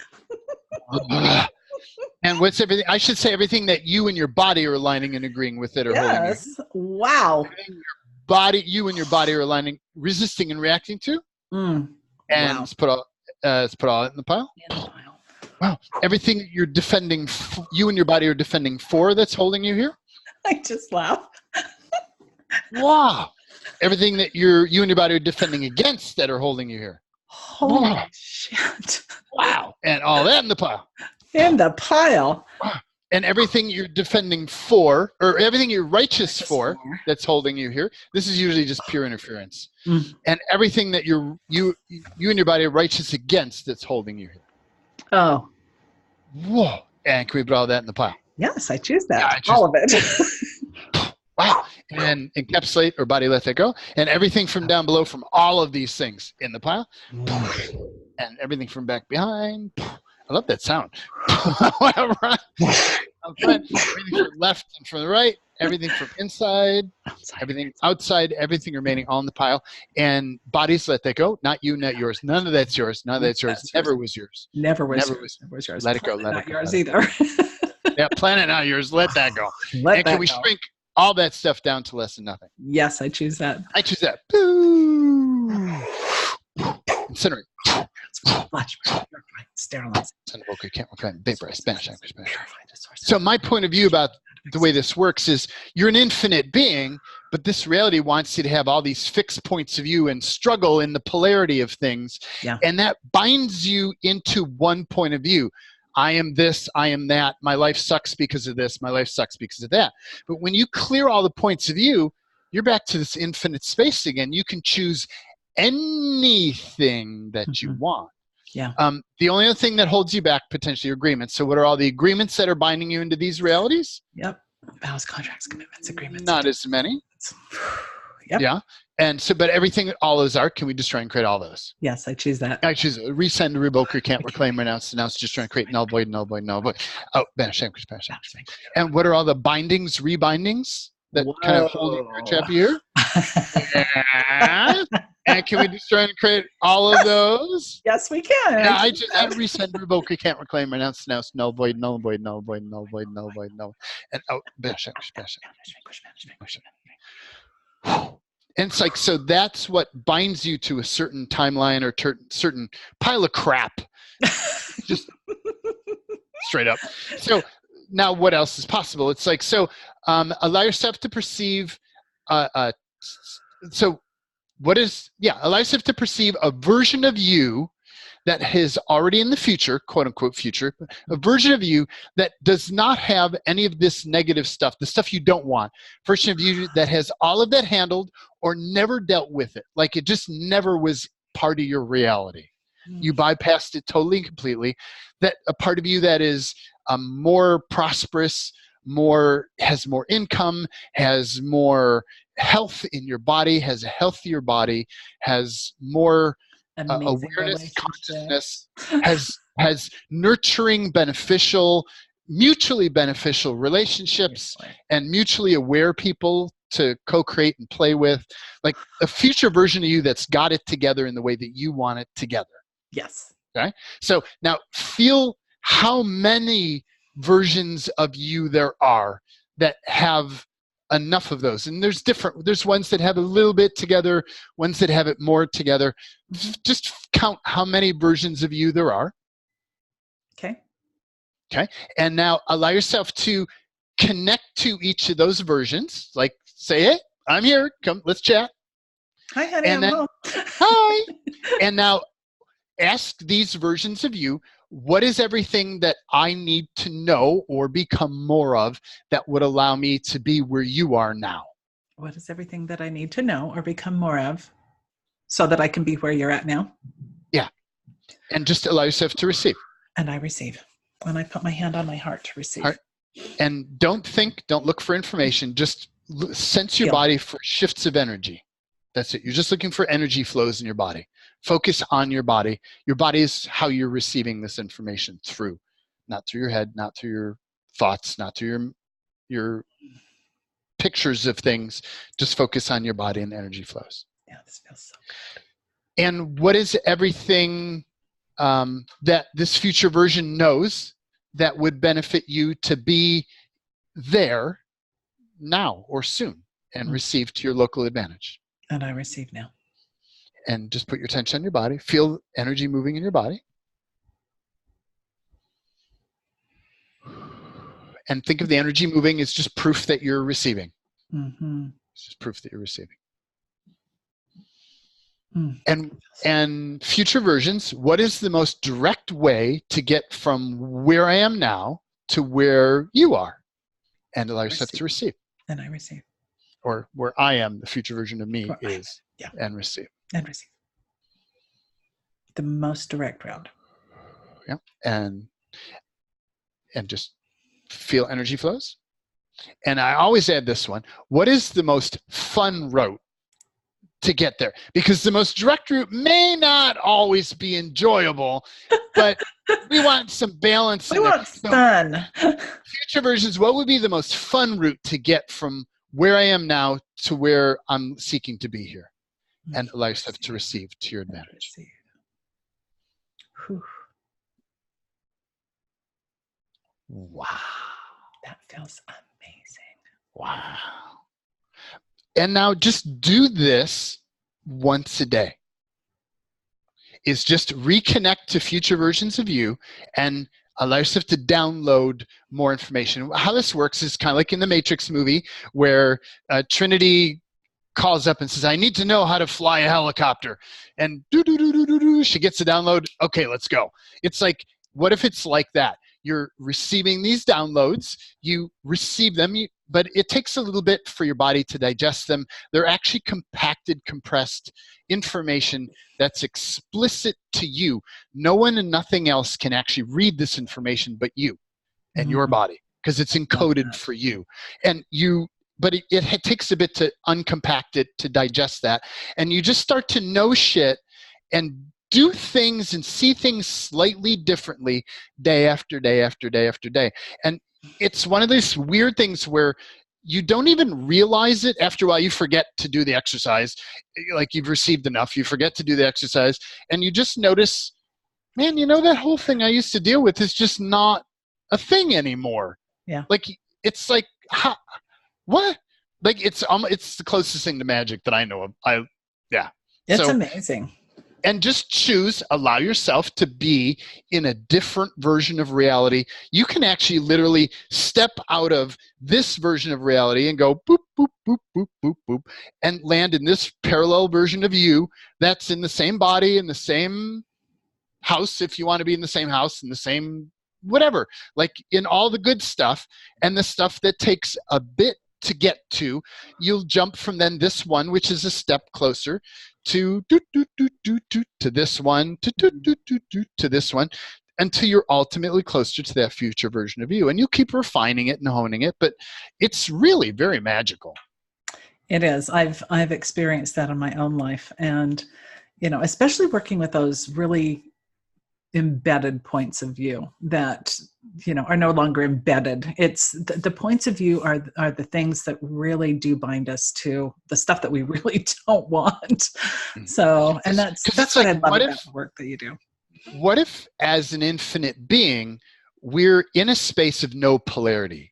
And what's everything? I should say everything that you and your body are aligning and agreeing with that are holding you. Wow. You and your body are aligning, resisting and reacting to. And let's put all that in the pile. Wow. Everything that you're defending, you and your body are defending for that's holding you here. I just laugh. Wow. Everything that you and your body are defending against that are holding you here. Holy shit. Wow. And all that in the pile. In the pile. And everything you're defending for, or everything you're righteous for that's holding you here. This is usually just pure interference. And everything that you and your body are righteous against that's holding you here. Oh. Whoa. And can we put all that in the pile? Yes, I choose that. Yeah, I choose all of it. Wow. And encapsulate or body let that go. And everything from down below from all of these things in the pile. And everything from back behind. I love that sound. Everything from left and from the right. Everything from inside. Everything outside. Everything remaining all in the pile. And bodies let that go. Not you, not yours. None of that's yours. None of that's yours. Never was yours. Never was yours. Let it go. Let it not go. Yours either. Yeah, planet not yours. Let that go. And can we shrink all that stuff down to less than nothing? Yes, I choose that. I choose that. Incinerate. Flash. Sterilize. Okay, vaporize. Spanish. So my point of view about the way this works is you're an infinite being, but this reality wants you to have all these fixed points of view and struggle in the polarity of things. Yeah. And that binds you into one point of view. I am this, I am that, my life sucks because of this, my life sucks because of that. But when you clear all the points of view, you're back to this infinite space again. You can choose anything that you want. Yeah. The only other thing that holds you back potentially are agreements. So what are all the agreements that are binding you into these realities? Yep. Vows, contracts, commitments, agreements. Not as many. Yep. Yeah. And so, but everything, all those are, can we destroy and create all those? Yes, I choose that. I choose resend, revoke, recant, reclaim, renounce, destroy, and create, null, void, null, void, null, void. Oh, banish, vanquish, banish, vanquish. And what are all the bindings, rebindings that kind of hold you trap you here? Yeah. And can we destroy and create all of those? Yes, we can. Yeah, I resend, revoke, recant, reclaim, renounce, null, void, null, void, null, void, null, void, null, void, null. And oh, banish, vanquish, banish, vanquish. And it's like, so that's what binds you to a certain timeline or certain pile of crap. Just straight up. So now what else is possible? It's like, so allow yourself to perceive, so what is, allow yourself to perceive a version of you that is already in the future, quote unquote future, a version of you that does not have any of this negative stuff, the stuff you don't want. Version of you that has all of that handled or never dealt with it. Like it just never was part of your reality. You bypassed it totally and completely. That a part of you that is more prosperous, has more income, has more health in your body, has a healthier body, has more awareness, consciousness, has nurturing, beneficial, mutually beneficial relationships and mutually aware people to co-create and play with, like a future version of you that's got it together in the way that you want it together. Yes. Okay. So now feel how many versions of you there are that have enough of those. And there's ones that have a little bit together, ones that have it more together. Just count how many versions of you there are. Okay. Okay. And now allow yourself to connect to each of those versions. Like say, hey, I'm here. Come, let's chat. Hi, honey. And then, hi. And now ask these versions of you, what is everything that I need to know or become more of that would allow me to be where you are now? What is everything that I need to know or become more of so that I can be where you're at now? Yeah. And just allow yourself to receive. And I receive. And I put my hand on my heart to receive. Heart. And don't look for information. Just sense your body for shifts of energy. That's it. You're just looking for energy flows in your body. Focus on your body. Your body is how you're receiving this information through, not through your head, not through your thoughts, not through your pictures of things. Just focus on your body and the energy flows. Yeah, this feels so good. And what is everything that this future version knows that would benefit you to be there now or soon and receive to your local advantage? And I receive now. And just put your attention on your body. Feel energy moving in your body. And think of the energy moving as just proof that you're receiving. Mm-hmm. It's just proof that you're receiving. Mm. And future versions, what is the most direct way to get from where I am now to where you are? And allow yourself to receive. And I receive. Or where I am, the future version of me is, and receive. And receive. The most direct route. Yeah. And just feel energy flows. And I always add this one. What is the most fun route to get there? Because the most direct route may not always be enjoyable, but we want some balance. We want fun. Future versions, what would be the most fun route to get from where I am now to where I'm seeking to be here? And allow yourself to receive to your advantage. Wow. That feels amazing. Wow. And now just do this once a day. Is just reconnect to future versions of you and allow yourself to download more information. How this works is kind of like in the Matrix movie where Trinity calls up and says, I need to know how to fly a helicopter. And she gets the download. Okay, let's go. It's like, what if it's like that? You're receiving these downloads, you receive them, but it takes a little bit for your body to digest them. They're actually compacted, compressed information that's explicit to you. No one and nothing else can actually read this information but you and your body, because it's encoded for you. And but it takes a bit to uncompact it, to digest that. And you just start to know shit and do things and see things slightly differently day after day after day after day. And it's one of these weird things where you don't even realize it. After a while, you forget to do the exercise. Like you've received enough, you forget to do the exercise, and you just notice, man, that whole thing I used to deal with is just not a thing anymore. Yeah. Like, it's like, what? Like, it's the closest thing to magic that I know of. It's amazing. And just allow yourself to be in a different version of reality. You can actually literally step out of this version of reality and go boop, boop, boop, boop, boop, boop, and land in this parallel version of you that's in the same body, in the same house, if you want to be in the same house, in the same whatever, like in all the good stuff. And the stuff that takes a bit to get to, you'll jump from then this one, which is a step closer, to to this one, to this one, until you're ultimately closer to that future version of you. And you keep refining it and honing it, but it's really very magical. It is. I've experienced that in my own life, and especially working with those really embedded points of view that are no longer embedded. It's the points of view are the things that really do bind us to the stuff that we really don't want. So, and that's what I love about the work that you do. What if, as an infinite being, we're in a space of no polarity?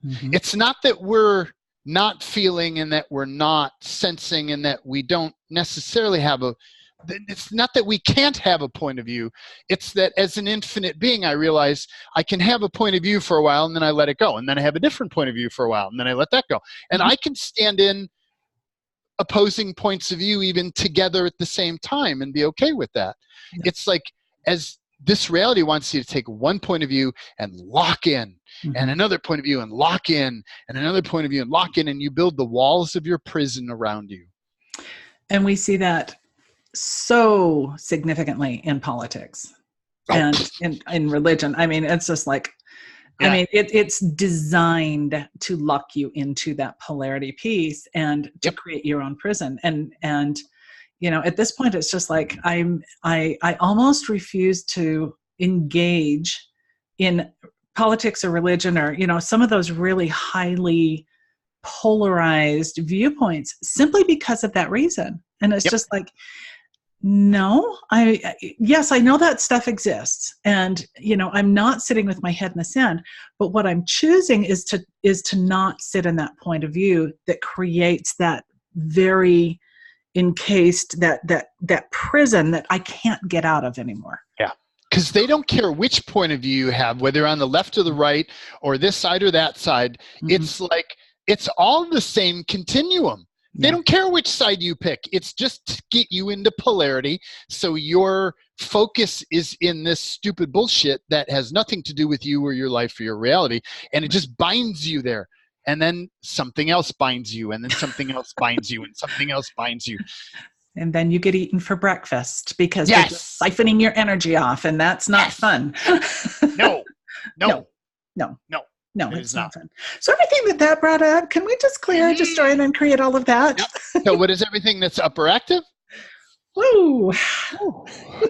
Mm-hmm. It's not that we're not feeling and that we're not sensing and that we don't necessarily have it's not that we can't have a point of view. It's that as an infinite being, I realize I can have a point of view for a while and then I let it go. And then I have a different point of view for a while and then I let that go. And I can stand in opposing points of view even together at the same time and be okay with that. Yeah. It's like, as this reality wants you to take one point of view and lock in, and another point of view and lock in, and another point of view and lock in, and you build the walls of your prison around you. And we see that so significantly in politics and in religion. I mean, it's just like, yeah. I mean, it's designed to lock you into that polarity piece and to create your own prison. And at this point, it's just like I almost refuse to engage in politics or religion or some of those really highly polarized viewpoints simply because of that reason. And it's just like, no, yes, I know that stuff exists, and I'm not sitting with my head in the sand, but what I'm choosing is to not sit in that point of view that creates that very encased, that prison that I can't get out of anymore. Yeah. Because they don't care which point of view you have, whether on the left or the right or this side or that side. It's like, it's all the same continuum. They don't care which side you pick. It's just to get you into polarity, so your focus is in this stupid bullshit that has nothing to do with you or your life or your reality, and it just binds you there. And then something else binds you, and then something else binds you, and something else binds you. And then you get eaten for breakfast because they're just siphoning your energy off, and that's not fun. No. No, it's not fun. So everything that brought up, can we just clear, destroy, and then create all of that? Yep. So what is everything that's upper active? Woo!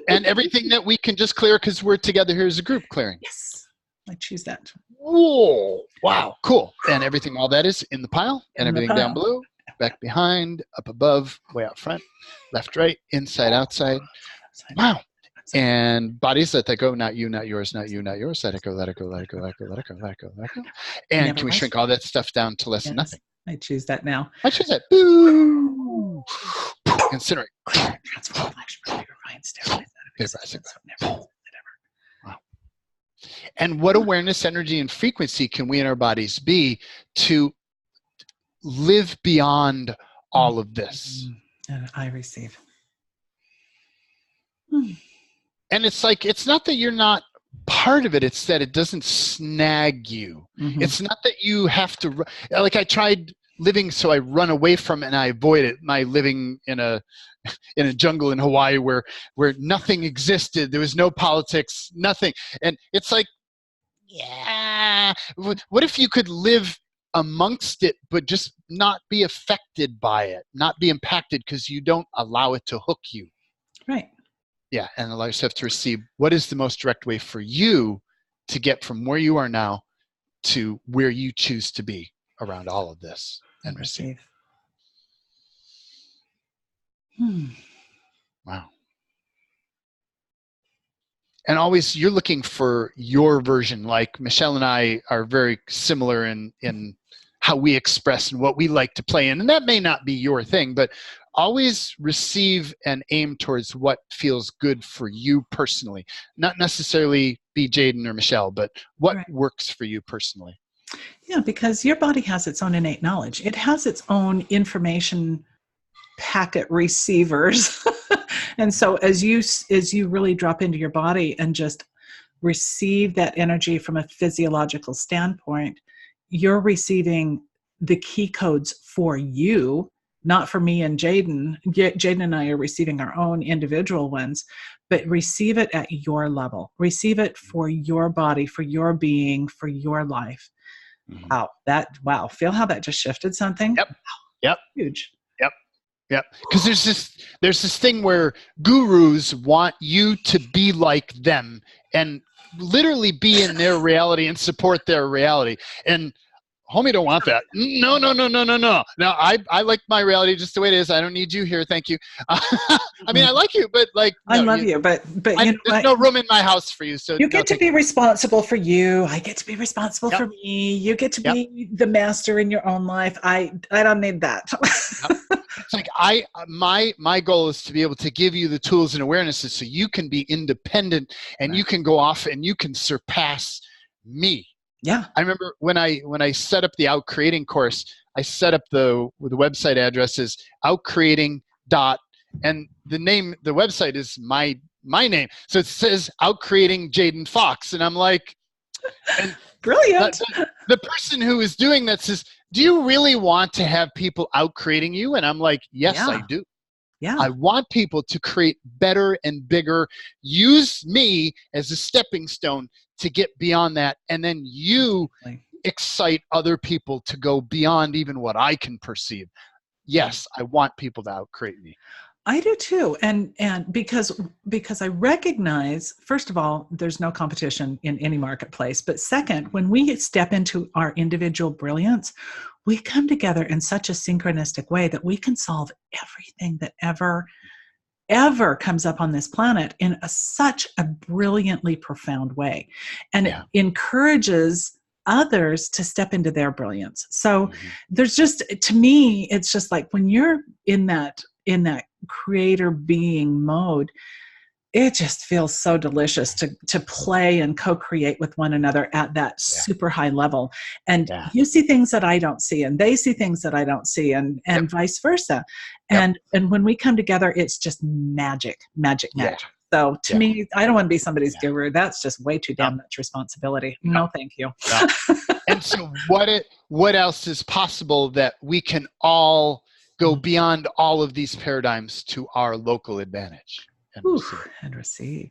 And everything that we can just clear because we're together here as a group clearing. Yes, I choose that. Whoa! Wow, cool. And everything, all that is in the pile, and everything down below, back behind, up above, way out front, left, right, inside, outside. Wow. And bodies, let that go, not you, not yours, not you, not yours. Let it go, let it go, let it go, let it go, let it go, let it go, let it go. And can we shrink all that stuff down to less than nothing? I choose that now. I choose that. Boo! Incinerate. Transform, purify, and sterilize. Wow. And what awareness, energy, and frequency can we in our bodies be to live beyond all of this? And I receive. And it's like, it's not that you're not part of it. It's that it doesn't snag you. It's not that you have to, like I tried living so I run away from it and I avoid it. My living in a jungle in Hawaii where nothing existed. There was no politics, nothing. And it's like, yeah, what if you could live amongst it, but just not be affected by it, not be impacted, because you don't allow it to hook you. Right. Yeah, and allow yourself to receive what is the most direct way for you to get from where you are now to where you choose to be around all of this, and receive. Wow. And always you're looking for your version. Like Michelle and I are very similar in how we express and what we like to play in. And that may not be your thing, but always receive and aim towards what feels good for you personally. Not necessarily be Jaden or Michelle, but what works for you personally. Yeah, because your body has its own innate knowledge. It has its own information packet receivers. And so as you really drop into your body and just receive that energy from a physiological standpoint, you're receiving the key codes for you, not for me and Jaden. Jaden and I are receiving our own individual ones, but receive it at your level. Receive it for your body, for your being, for your life. Mm-hmm. Wow. Feel how that just shifted something? Yep. Huge. Yep. Because there's this thing where gurus want you to be like them and literally be in their reality and support their reality. And homie don't want that. No. No, I like my reality just the way it is. I don't need you here. Thank you. I mean, I like you, but like, no, I love you, but you know, there's no room in my house for you. So you get to be responsible for you. I get to be responsible for me. You get to be the master in your own life. I don't need that. It's like my goal is to be able to give you the tools and awarenesses so you can be independent and you can go off and you can surpass me. Yeah. I remember when I set up the Out Creating course, I set up the website address is outcreating dot, and the website is my name. So it says Out Creating Jaden Fox. And I'm like, and brilliant. The person who is doing that says, do you really want to have people out creating you? And I'm like, yes, I do. Yeah. I want people to create better and bigger. Use me as a stepping stone to get beyond that. And then you excite other people to go beyond even what I can perceive. Yes, I want people to out-create me. I do too. And because I recognize, first of all, there's no competition in any marketplace. But second, when we step into our individual brilliance, we come together in such a synchronistic way that we can solve everything that ever comes up on this planet in such a brilliantly profound way. And it encourages others to step into their brilliance. So there's just, to me, it's just like when you're in that creator being mode, it just feels so delicious to play and co-create with one another at that super high level. And you see things that I don't see, and they see things that I don't see, and vice versa. And when we come together, it's just magic. So to me, I don't want to be somebody's guru. That's just way too damn much responsibility. No, thank you. And so what else is possible that we can all go beyond all of these paradigms to our local advantage and receive.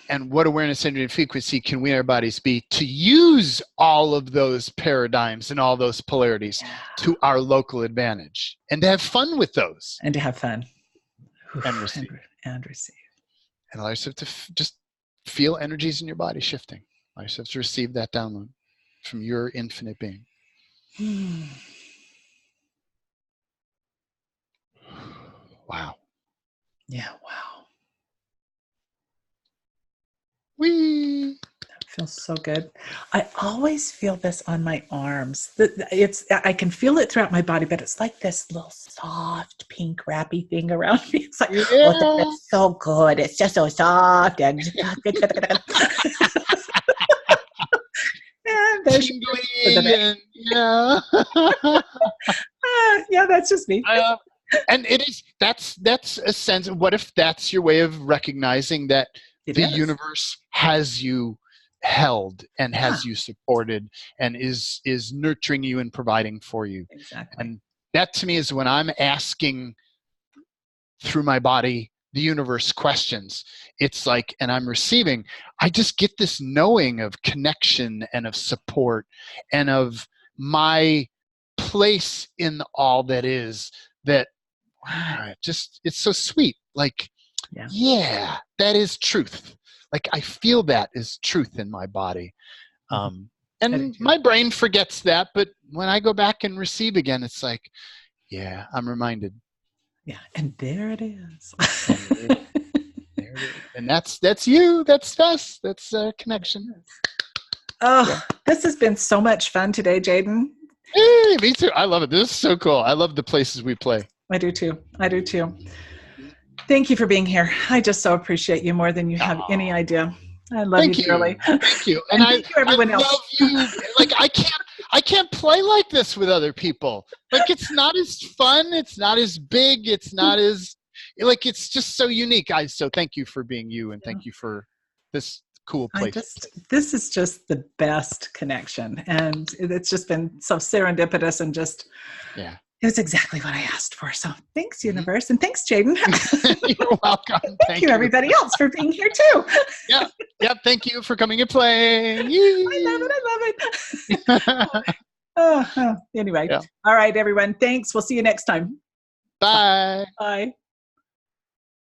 And what awareness, energy, and frequency can we, our bodies, be to use all of those paradigms and all those polarities to our local advantage and to have fun with those. And to have fun. And receive. And receive. And allow yourself to just feel energies in your body shifting. Allow yourself to receive that download from your infinite being. Wow. Yeah, wow. Whee! That feels so good. I always feel this on my arms. I can feel it throughout my body, but it's like this little soft pink wrappy thing around me. It's like, oh, that's so good. It's just so soft and yeah, that's just me. And it is, that's a sense of, what if that's your way of recognizing that the universe has you held and has you supported and is nurturing you and providing for you. Exactly. And that to me is when I'm asking through my body the universe questions. It's like, and I'm receiving, I just get this knowing of connection and of support and of my place in all that is, that it's so sweet. Like, yeah, that is truth. Like, I feel that is truth in my body. And my brain forgets that, but when I go back and receive again, it's like, yeah, I'm reminded. Yeah, and there it is. There it is. And that's you. That's us. That's a connection. Oh, this has been so much fun today, Jaden. Hey, me too. I love it. This is so cool. I love the places we play. I do too. I do too. Thank you for being here. I just so appreciate you more than you have any idea. I love you dearly. Thank you. And thank you, everyone else. Love you. Like, I can't play like this with other people. Like, it's not as fun. It's not as big. It's not as, like, it's just so unique. So thank you for being you, and thank you for this cool place. This is just the best connection, and it's just been so serendipitous and just, it was exactly what I asked for. So thanks, universe, and thanks, Jaden. You're welcome. Thank you, everybody else, for being here too. Yep. Thank you for coming and playing. I love it. Anyway, all right, everyone. Thanks. We'll see you next time. Bye. Bye.